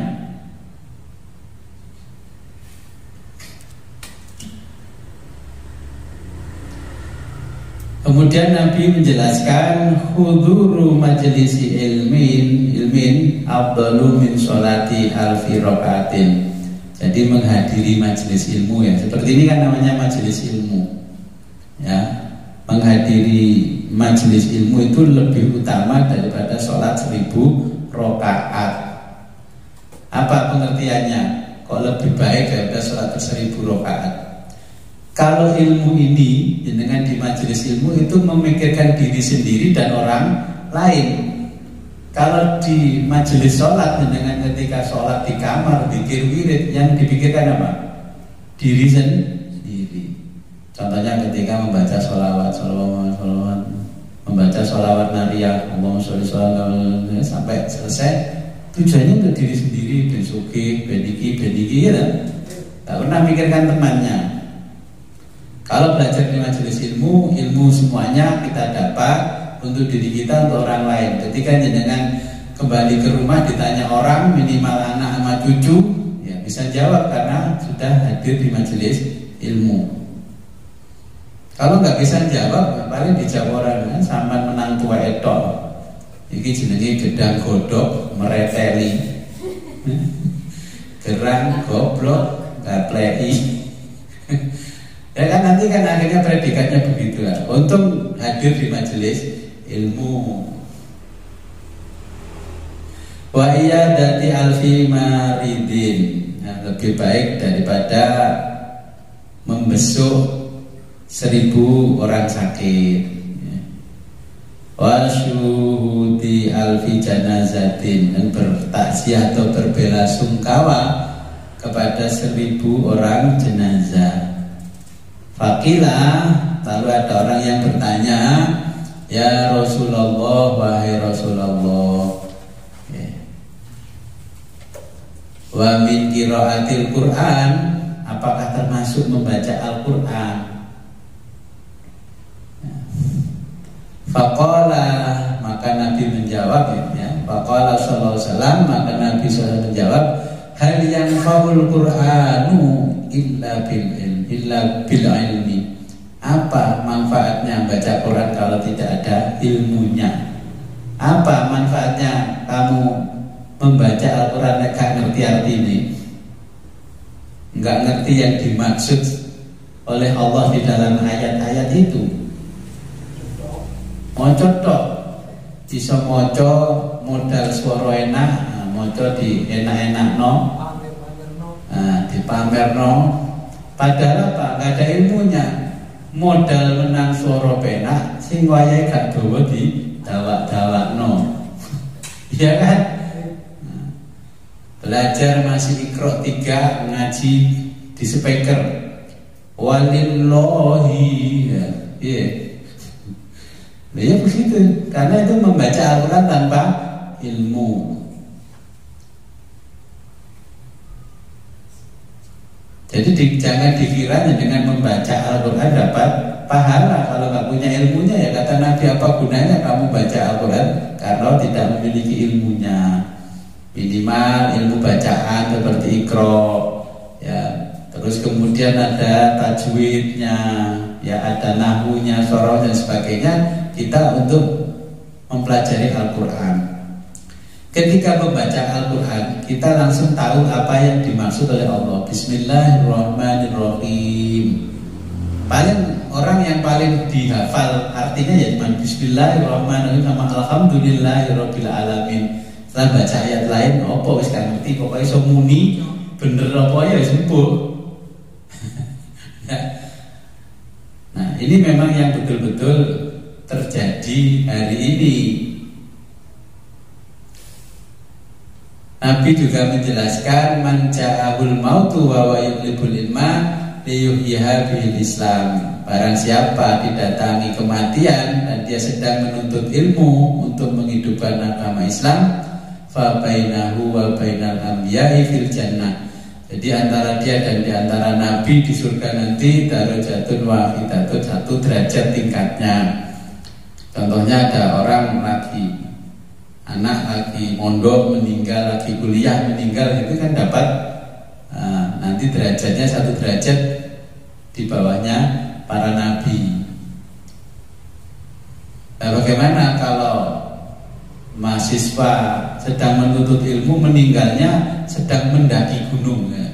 S1: Kemudian Nabi menjelaskan huduru majlisi ilmin afdalu min sholati alfi rakaatin. Jadi menghadiri majelis ilmu ya. Seperti ini kan namanya majelis ilmu. Ya, menghadiri majelis ilmu itu lebih utama daripada sholat 1000 rakaat. Apa pengertiannya? Kok lebih baik daripada sholat 1000 rakaat? Kalau ilmu ini dengan di majelis ilmu itu memikirkan diri sendiri dan orang lain. Kalau di majelis sholat dengan ketika sholat di kamar pikir wirid, yang dipikirkan apa? Diri sendiri. Contohnya ketika membaca sholawat, membaca sholawat nariyah, Allahumma sholli sholli sampai selesai, tujuannya untuk diri sendiri, ben sugih, ben iki ya. Tak pernah mikirkan temannya. Kalau belajar di majelis ilmu, ilmu semuanya kita dapat untuk diri kita, untuk orang lain. Ketika jenengan kembali ke rumah ditanya orang, minimal anak sama cucu, ya bisa jawab karena sudah hadir di majelis ilmu. Kalau nggak bisa jawab, paling dijawab orang kan, sampai menang tua etok. Ini jenenge gedang godok mereteli, gerang goblok gaplei. Ya kan nanti kan akhirnya predikatnya begitu lah. Untung hadir di majelis ilmu. Wa iyadati alfi maridin. Nah, lebih baik daripada membesuk 1000 orang sakit. Wa syuhudi alfi janazatin, dan bertaksiah atau berbela-sungkawa kepada 1000 orang jenazah. Fakilah, lalu ada orang yang bertanya, ya Rasulullah, wahai Rasulullah, wa min qiraatil Quran, apakah termasuk membaca Al-Quran? Faqala, maka Nabi menjawab ya. Faqala sallallahu alaihi wasallam, maka Nabi SAW menjawab, hal yanfa'ul Qur'anu illa bil ilmi. Apa manfaatnya baca Quran kalau tidak ada ilmunya? Apa manfaatnya kamu membaca Al-Quran gak ngerti arti ini? Gak ngerti yang dimaksud oleh Allah di dalam ayat-ayat itu. Moco tok, bisa moco modal suara enak, moco di enak-enak no, di pamer no. Padahal apa? Gak ada ilmunya. Modal menang suara penak, sing wayahe gak dawa di dawak-dawak no. Iya kan? Belajar masih Iqra 3, ngaji di speaker. Walillahi ya. Iya. Ya begitu. Karena itu membaca Al-Quran tanpa ilmu. Jadi jangan dikira dengan membaca Al-Quran dapat pahala. Kalau nggak punya ilmunya, ya kata Nabi, apa gunanya kamu baca Al-Quran kalau tidak memiliki ilmunya? Minimal ilmu bacaan seperti Iqra ya. Terus kemudian ada tajwidnya, ya ada nahwunya, soroh dan sebagainya. Kita untuk mempelajari Al-Quran. Ketika membaca Al-Quran, kita langsung tahu apa yang dimaksud oleh Allah. Bismillahirrahmanirrahim. Paling orang yang paling dihafal artinya ya cuma Bismillahirrahmanirrahim sama Alhamdulillahirabbil alamin. Setelah baca ayat lain, apa wis gak ngerti, pokoknya iso muni bener apa ya wis empuk. Nah, ini memang yang betul-betul terjadi hari ini. Nabi juga menjelaskan man ja'ahul mautu wa yutlibul ilma liyuhyiha bil Islam. Barang siapa didatangi kematian dan dia sedang menuntut ilmu untuk menghidupkan agama Islam, fa bainahu wa bainal anbiya'i fil jannah. Jadi antara dia dan di antara nabi di surga nanti darajatun wahidatun, 1 derajat tingkatnya. Contohnya ada orang lagi anak lagi mondok meninggal, lagi kuliah meninggal, itu kan dapat nanti derajatnya 1 derajat di bawahnya para nabi. Nah, bagaimana kalau mahasiswa sedang menuntut ilmu meninggalnya sedang mendaki gunung? Nah,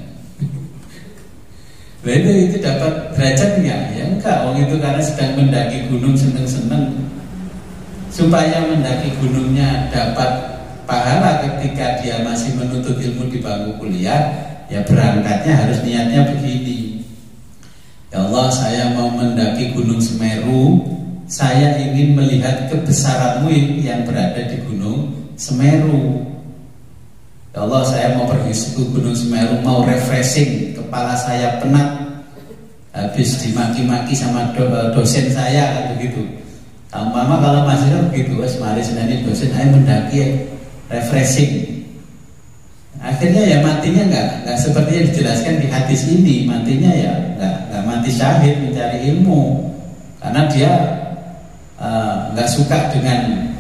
S1: itu dapat derajat enggak? Ya enggak, orang itu karena sedang mendaki gunung seneng-seneng. Supaya mendaki gunungnya dapat pahala ketika dia masih menuntut ilmu di bangku kuliah, ya berangkatnya harus niatnya begini. Ya Allah, saya mau mendaki Gunung Semeru, saya ingin melihat kebesaranmu yang berada di Gunung Semeru. Ya Allah, saya mau pergi ke Gunung Semeru, mau refreshing, kepala saya penat habis dimaki-maki sama dosen saya, kan begitu. Mama kalau mahasiswa begitu, mari senani dosen, ayo mendaki, refreshing. Akhirnya ya matinya nggak seperti yang dijelaskan di hadis ini. Matinya ya nggak mati syahid mencari ilmu, karena dia nggak suka dengan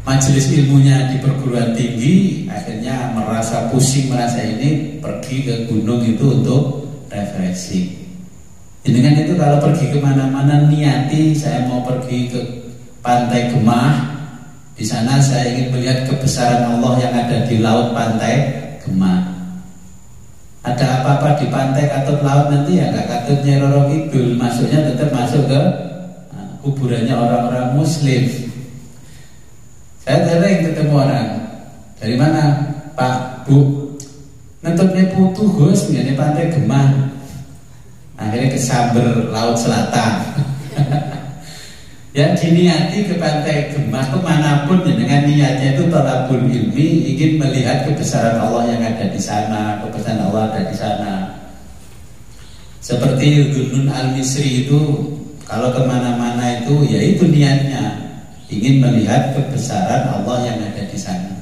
S1: majelis ilmunya di perguruan tinggi, akhirnya merasa pusing, merasa ini, pergi ke gunung itu untuk refreshing. Dengan itu kalau pergi kemana-mana niati saya mau pergi ke Pantai Gemah, di sana saya ingin melihat kebesaran Allah yang ada di laut Pantai Gemah. Ada apa-apa di pantai katut laut nanti ya nggak katut Nyai Roro Kidul, masuknya tetap masuk ke kuburannya orang-orang Muslim. Saya sering ketemu orang, dari mana Pak Bu, nentutnya putu Gus, ini Pantai Gemah. Akhirnya ke Samber Laut Selatan. Ya diniati ke Pantai Gemah kemanapun ya, dengan niatnya itu thalabul ilmi, ingin melihat kebesaran Allah yang ada di sana, kebesaran Allah ada di sana. Seperti Dhunnun Al-Misri itu kalau kemana-mana itu ya itu niatnya, ingin melihat kebesaran Allah yang ada di sana.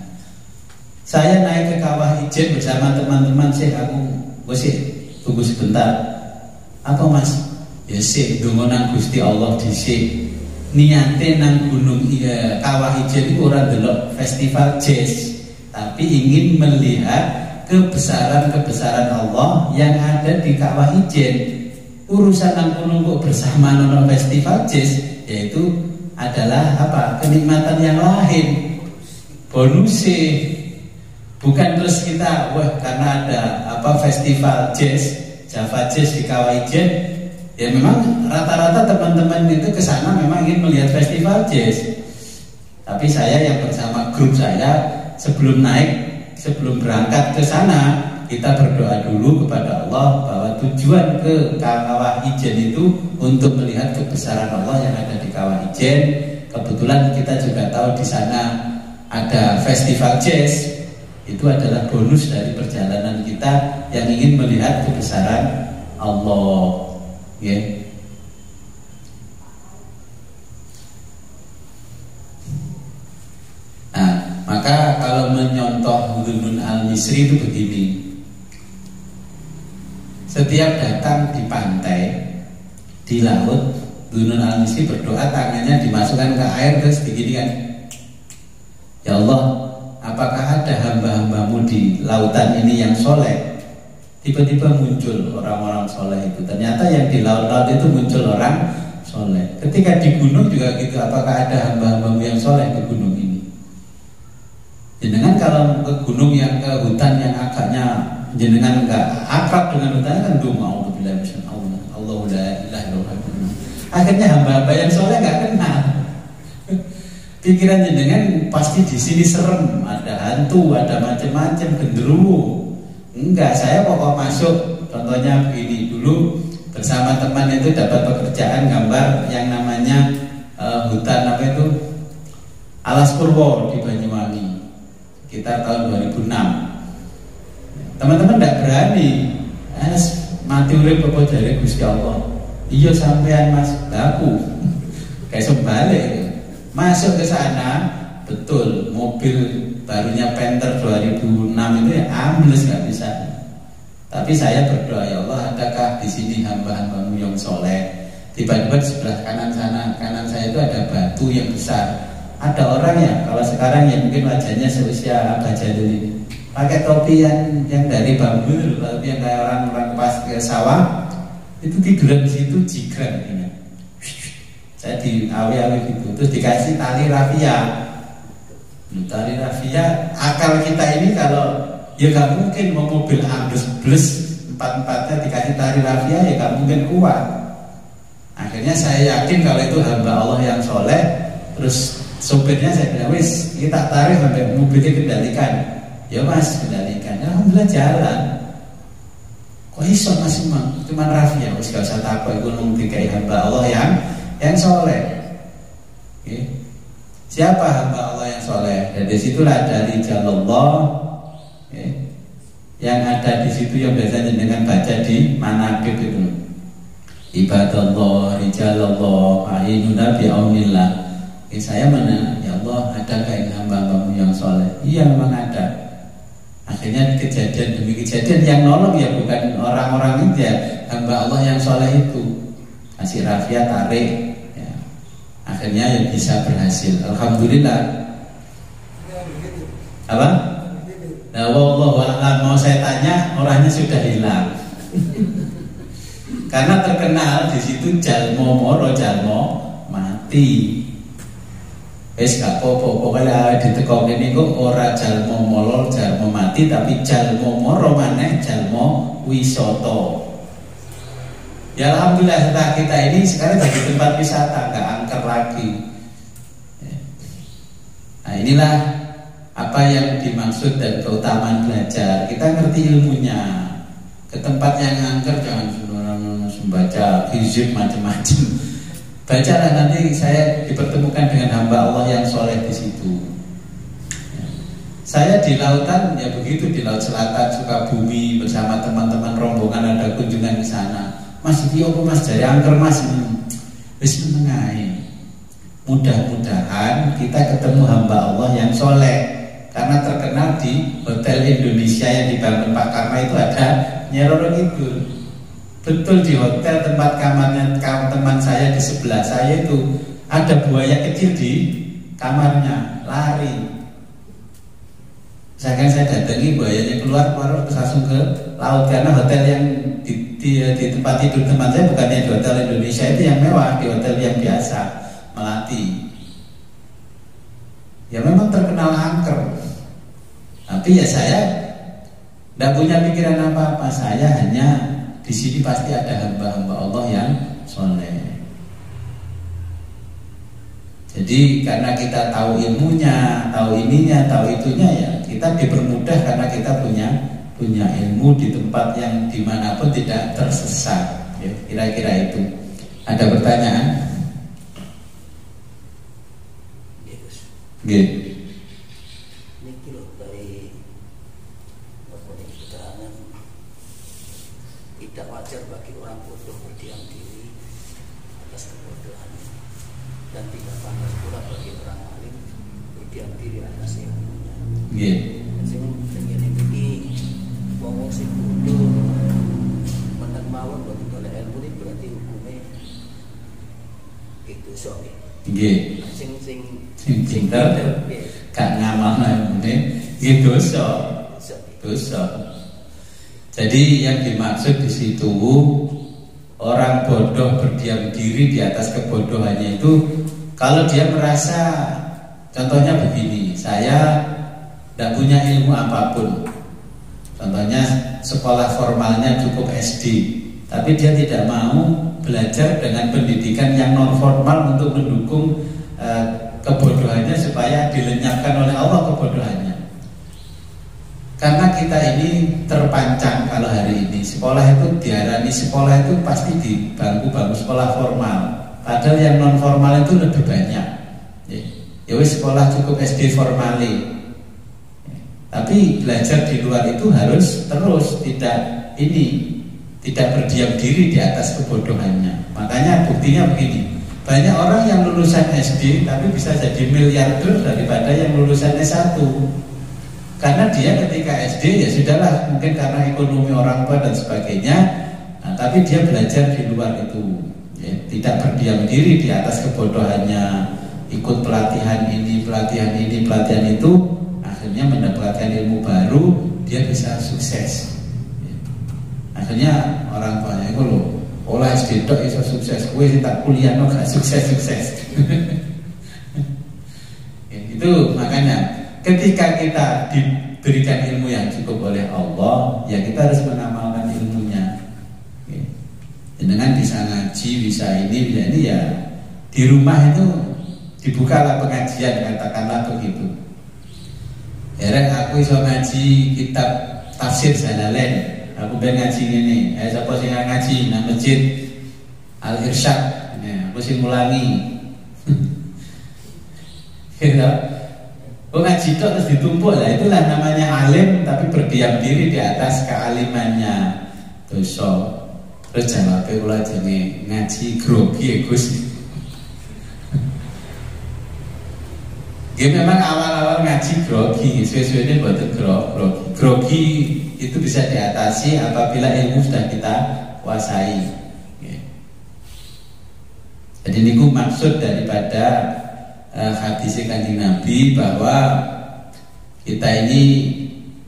S1: Saya naik ke Kawah Ijen bersama teman-teman, aku tunggu sebentar. Apa Mas? Ya sih, dongo nang Gusti Allah dhisik. Niate nang gunung Kawah Ijen itu ora delok festival jazz, tapi ingin melihat kebesaran-kebesaran Allah yang ada di Kawah Ijen. Urusan nang gunung kok bersama nonton festival jazz, yaitu adalah apa? Kenikmatan yang lain. Bonusnya bukan terus kita karena ada apa festival jazz, Java Jazz di Kawah Ijen, ya memang rata-rata teman-teman itu ke sana memang ingin melihat festival jazz. Tapi saya yang bersama grup saya sebelum berangkat ke sana, kita berdoa dulu kepada Allah bahwa tujuan ke Kawah Ijen itu untuk melihat kebesaran Allah yang ada di Kawah Ijen. Kebetulan kita juga tahu di sana ada festival jazz. Itu adalah bonus dari perjalanan kita yang ingin melihat kebesaran Allah, ya. Nah, maka kalau menyontoh Dhunnun Al-Misri itu begini. Setiap datang di pantai, di laut, Dhunnun Al-Misri berdoa, tangannya dimasukkan ke air terus begini kan. Ya Allah, apakah ada hamba-hambamu di lautan ini yang soleh? Tiba-tiba muncul orang-orang soleh itu. Ternyata yang di laut-laut itu muncul orang soleh. Ketika di gunung juga gitu. Apakah ada hamba-hambamu yang soleh di gunung ini? Jenengan kalau ke gunung yang ke hutan yang agaknya jenengan enggak akrab dengan hutan kan mau bilang Allah la ilaha illallah. Akhirnya hamba-hamba yang soleh enggak kenal. Pikiran jenengan pasti di sini serem, ada hantu, ada macam-macam, genderuwo. Enggak, saya pokok masuk. Contohnya begini, dulu bersama teman itu dapat pekerjaan gambar yang namanya hutan apa itu Alas Purwo di Banyuwangi, sekitar tahun 2006. Teman-teman tidak berani, mati urip apa jare Gusti Allah. Iya sampean Mas, aku kayak sebalik. Masuk ke sana, betul mobil barunya Panther 2006 itu ya ambles nggak bisa. Tapi saya berdoa, ya Allah, adakah di sini hamba-hambamu yang soleh? Tiba-tiba di sebelah kanan saya itu ada batu yang besar. Ada orang ya, kalau sekarang ya mungkin wajahnya seusia Abah Jalil ini, pakai topi yang dari bambu, topi yang kayak orang pas ke sawah, itu tiduran di situ jigran ini. Saya di awi-awi gitu, terus dikasih tali rafia. Tali rafia, akal kita ini kalau ya gak mungkin mau mobil ambles empat-empatnya dikasih tali rafia, ya gak mungkin kuat. Akhirnya saya yakin kalau itu hamba Allah yang soleh. Terus sopirnya saya bilang, wis kita tarik sampai mobilnya kendalikan. Ya mas, kendalikan. Alhamdulillah jalan. Kok iso mas Imam? Cuman rafia, wis gak usah takut. Itu nungtikai hamba Allah yang soleh. Okay. Siapa hamba Allah yang soleh? Dan disitulah dari jalallah, yang ada di situ yang biasanya dengan baca di manaqib itu. Ibadallah, rijalallah, a'inuna bi'aunillah. Saya mana? Ya Allah, adakah ini hamba-hambamu yang soleh? Iya, memang ada. Akhirnya kejadian demi kejadian yang nolong ya bukan orang-orang itu ya, hamba Allah yang soleh itu. Kasih rafia, tarik ya. Akhirnya ya bisa berhasil. Alhamdulillah. Apa? Nah, wallahu a'lam, mau saya tanya, orangnya sudah hilang. Karena terkenal di situ jalmo moro, jalmo mati. Wis gak apa-apa, pokoknya ditekok ini kok ora jalmo molor, jalmo mati, tapi jalmo moro maneh, jalmo wisoto. Ya alhamdulillah setelah kita ini sekarang jadi tempat wisata, gak angker lagi. Nah inilah apa yang dimaksud dan keutamaan belajar. Kita ngerti ilmunya. Ke tempat yang angker jangan membaca hizib macam-macam. Bacalah, nanti saya dipertemukan dengan hamba Allah yang soleh di situ. Saya di lautan ya begitu, di laut selatan Sukabumi bersama teman-teman rombongan ada kunjungan ke sana. Mas iki opo Mas jare angker Mas? Wis menengae. Mudah-mudahan kita ketemu hamba Allah yang soleh. Karena terkenal di Hotel Indonesia yang dibangun Pak Karma itu ada Nyi Roro Kidul. Betul, di hotel tempat kamarnya teman saya di sebelah saya itu ada buaya kecil di kamarnya, lari. Misalkan saya datangi, buayanya keluar terus langsung ke laut. Karena hotel yang di tempat tidur teman saya bukannya di Hotel Indonesia itu yang mewah, di hotel yang biasa, Melati. Ya memang terkenal angker. Tapi ya saya tidak punya pikiran apa-apa. Saya hanya di sini pasti ada hamba-hamba Allah yang soleh. Jadi karena kita tahu ilmunya, tahu ininya, tahu itunya, ya kita dipermudah karena kita punya ilmu di tempat yang dimanapun tidak tersesat. Ya, kira-kira itu. Ada pertanyaan? Gitu.
S2: Tidak wajar bagi orang bodoh berdiam diri atas kebodohannya, dan tidak pantas pula bagi orang alim berdiam diri atas ilmunya. Sing ngene iki wong sing bodoh meneng mawon boten golek ilmu iki berarti hukume itu sok.
S1: Nggih. Sing pinter gak ngamalno ilmune nggih dosa. Dosa. Jadi yang dimaksud di situ orang bodoh berdiam diri di atas kebodohannya itu kalau dia merasa, contohnya begini, saya tidak punya ilmu apapun. Contohnya sekolah formalnya cukup SD, tapi dia tidak mau belajar dengan pendidikan yang non formal untuk mendukung kebodohannya supaya dilenyapkan oleh Allah kebodohannya. Karena kita ini terpancang kalau hari ini sekolah itu diarani sekolah itu pasti di bangku-bangku sekolah formal. Padahal yang non formal itu lebih banyak. Ya wis sekolah cukup SD formali. Tapi belajar di luar itu harus terus, tidak berdiam diri di atas kebodohannya. Makanya buktinya begini. Banyak orang yang lulusan SD tapi bisa jadi miliarder daripada yang lulusan S1. Karena dia ketika SD ya sudahlah, mungkin karena ekonomi orang tua dan sebagainya, tapi dia belajar di luar itu, ya, tidak berdiam diri di atas kebodohannya, ikut pelatihan ini, pelatihan ini, pelatihan itu, akhirnya mendapatkan ilmu baru, dia bisa sukses. Akhirnya orang tuanya itu loh, olah SD tok iso sukses, gue tak kuliah no gak sukses. Ya, itu makanya ketika kita diberikan ilmu yang cukup oleh Allah, ya kita harus mengamalkan ilmunya. Ya. Dengan bisa ngaji, bisa ini, ya di rumah itu dibukalah pengajian, katakanlah begitu. Herek aku iso ngaji kitab tafsir Jalalain, aku pengen ngaji ini. Siapa sing ngaji nang masjid Al Irsyad, aku sing mulangi. Gitu. Ngaji itu harus ditumpuk lah, itulah namanya alim tapi berdiam diri di atas kealimannya. Dosa. Terus jawabnya kula jenenge ngaji grogi Gus. Ya memang awal-awal ngaji grogi, sesuai buat grogi. Grogi itu bisa diatasi apabila ilmu sudah kita kuasai. Jadi ini maksud daripada hadis Kanjeng Nabi bahwa kita ini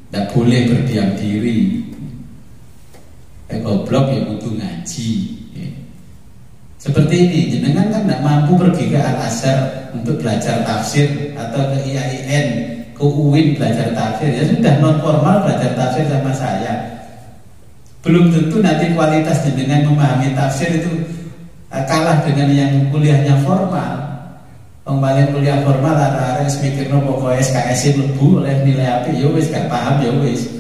S1: tidak boleh berdiam diri. Goblok ya kudu ngaji. Seperti ini, jenengan kan tidak mampu pergi ke Al-Azhar untuk belajar tafsir atau ke IAIN, ke UIN belajar tafsir. Ya sudah non formal belajar tafsir sama saya. Belum tentu nanti kualitas jenengan memahami tafsir itu kalah dengan yang kuliahnya formal. Paling kuliah formal arek-arek mikirno pokoke SKS mlebu oleh nilai apik ya wis gak paham ya wis.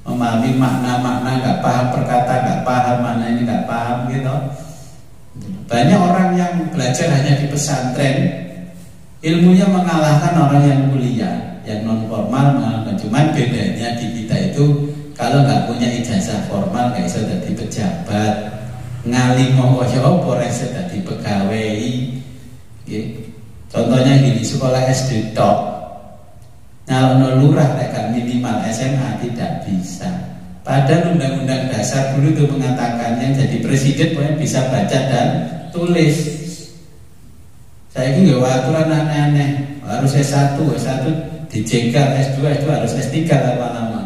S1: Memahami makna-makna gak paham, perkata gak paham, makna ini gak paham gitu. Banyak orang yang belajar hanya di pesantren, ilmunya mengalahkan orang yang kuliah, yang non formal mengalahkan. Cuman bedanya di kita itu kalau gak punya ijazah formal gak bisa jadi pejabat, ngalimo kaya apa ora iso dadi pegawai. Contohnya gini, sekolah SD tok nyalono lurah gak minimal SMA tidak bisa. Padahal undang-undang dasar dulu itu mengatakannya jadi presiden pokoknya bisa baca dan tulis. Saya ini gak aturan aneh-aneh, harus S1 dijegal, S2 harus S3 lama-lama.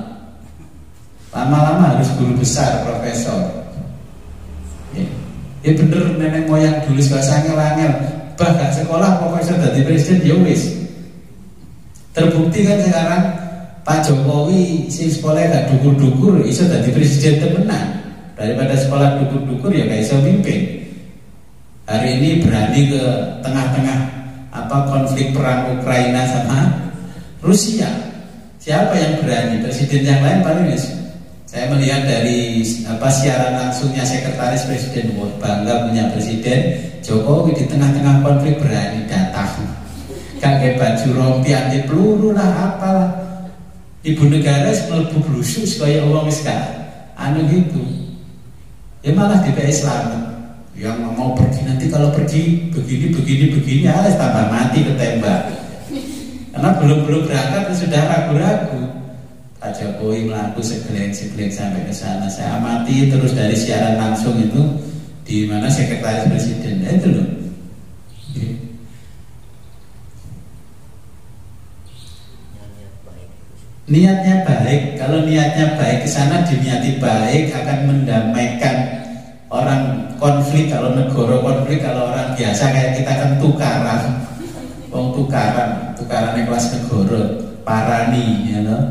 S1: Lama-lama harus guru besar, profesor. Ya bener nenek moyang dulu gak sangel-angel. Bahkan sekolah pokoknya sudah jadi presiden ya wis. Terbukti kan sekarang Pak Jokowi si sekolah gak dukur-dukur iso jadi presiden temenan. Daripada sekolah dukur-dukur ya gak iso mimpin. Hari ini berani ke tengah-tengah konflik perang Ukraina sama Rusia. Siapa yang berani? Presiden yang lain paling wis. Saya melihat dari siaran langsungnya sekretaris presiden, bangga punya presiden Jokowi di tengah-tengah konflik berani datang. Kakek baju rompi anti peluru lah apalah. Ibu negara melebu blusus kaya wong wis gitu. Ya malah di Islam yang mau pergi nanti kalau pergi begini harus tambah mati ketembak. Karena belum berangkat sudah ragu-ragu. Pak Jokowi melaku segeleng sampai ke sana. Saya amati terus dari siaran langsung itu di mana sekretaris presiden itu loh. Niatnya baik. Kalau niatnya baik ke sana diniati baik akan mendamaikan orang konflik. Kalau negara konflik, kalau orang biasa kayak kita kan tukaran, tukaran kelas negara, parani, ya know?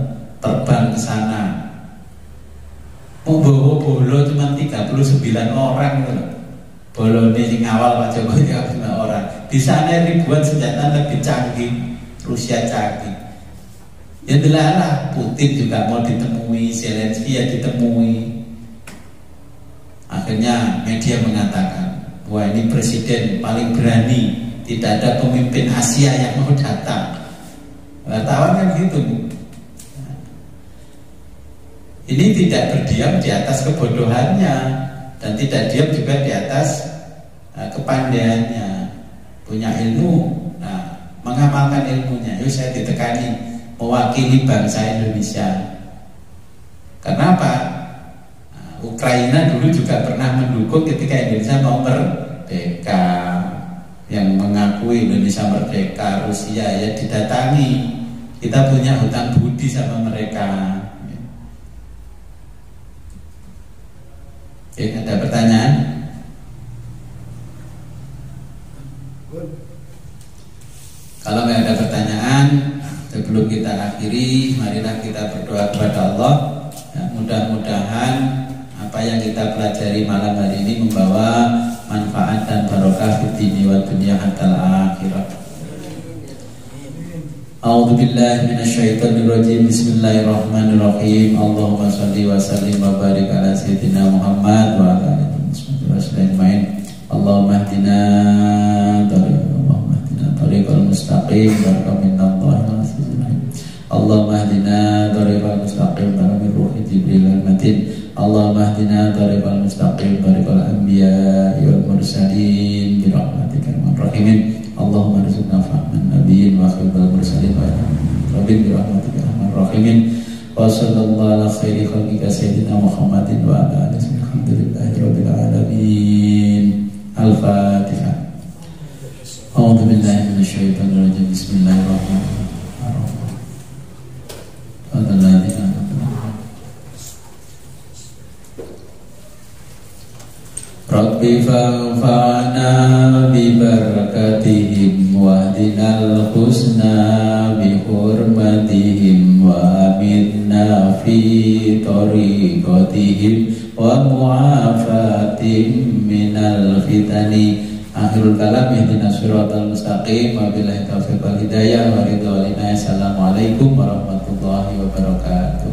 S1: Terbang ke sana. Mau bawa bolo cuma 39 orang gitu. Bolo ini ngawal Pak Jokowi 39 orang. Di sana ribuan senjata lebih canggih, Rusia canggih. Ya adalah Putin juga mau ditemui, Zelensky ya ditemui. Akhirnya media mengatakan, wah ini presiden paling berani, tidak ada pemimpin Asia yang mau datang. Wartawan kan gitu Bu. Ini tidak berdiam di atas kebodohannya dan tidak diam juga di atas kepandaiannya. Punya ilmu, mengamalkan ilmunya. Yuk saya ditekani mewakili bangsa Indonesia. Karena apa? Ukraina dulu juga pernah mendukung ketika Indonesia mau merdeka. Yang mengakui Indonesia merdeka, Rusia ya didatangi. Kita punya hutang budi sama mereka. Oke, ada pertanyaan? Kalau nggak ada pertanyaan, sebelum kita akhiri, marilah kita berdoa kepada Allah. Ya, mudah-mudahan apa yang kita pelajari malam hari ini membawa manfaat dan barokah di dunia wa dunia hatta akhirat. A'udzu billahi minasyaitonir rajim. Bismillahirrahmanirrahim. Allahumma shalli wa sallim wa barik ala sayyidina Muhammad wa ala alihi wasallam. Allahumma hdina tariqal mustaqim wa minallahi al-azizil. Allahumma hdina tariqal mustaqim wa min ruhi jibril al-matin. Allahumma hdina tariqal mustaqim tariqal anbiya wal mursalin bi rahmatika arhamar rahimin. Allahumma rizqna fahman nabiyyin wa khibal mursalin wa rabbin bi rahmatika arhamar rahimin. Wa sallallahu ala khairi khalqika sayyidina Muhammadin wa ala alihi alhamdulillahi rabbil alamin. Al-Fatihah. A'udzu billahi minasyaitonir rajim. Bismillahirrahmanirrahim. Rabbi fa'fa'na bi barakatihim wahdinal husna bi hurmatihim wa aminna fi tariqatihim wa mu'afatim minal fitani. Akhirul kalam, ihdinas siratal mustaqim, wabillahi taufiq wal hidayah, wa ridha wal inayah. Assalamualaikum warahmatullahi wabarakatuh.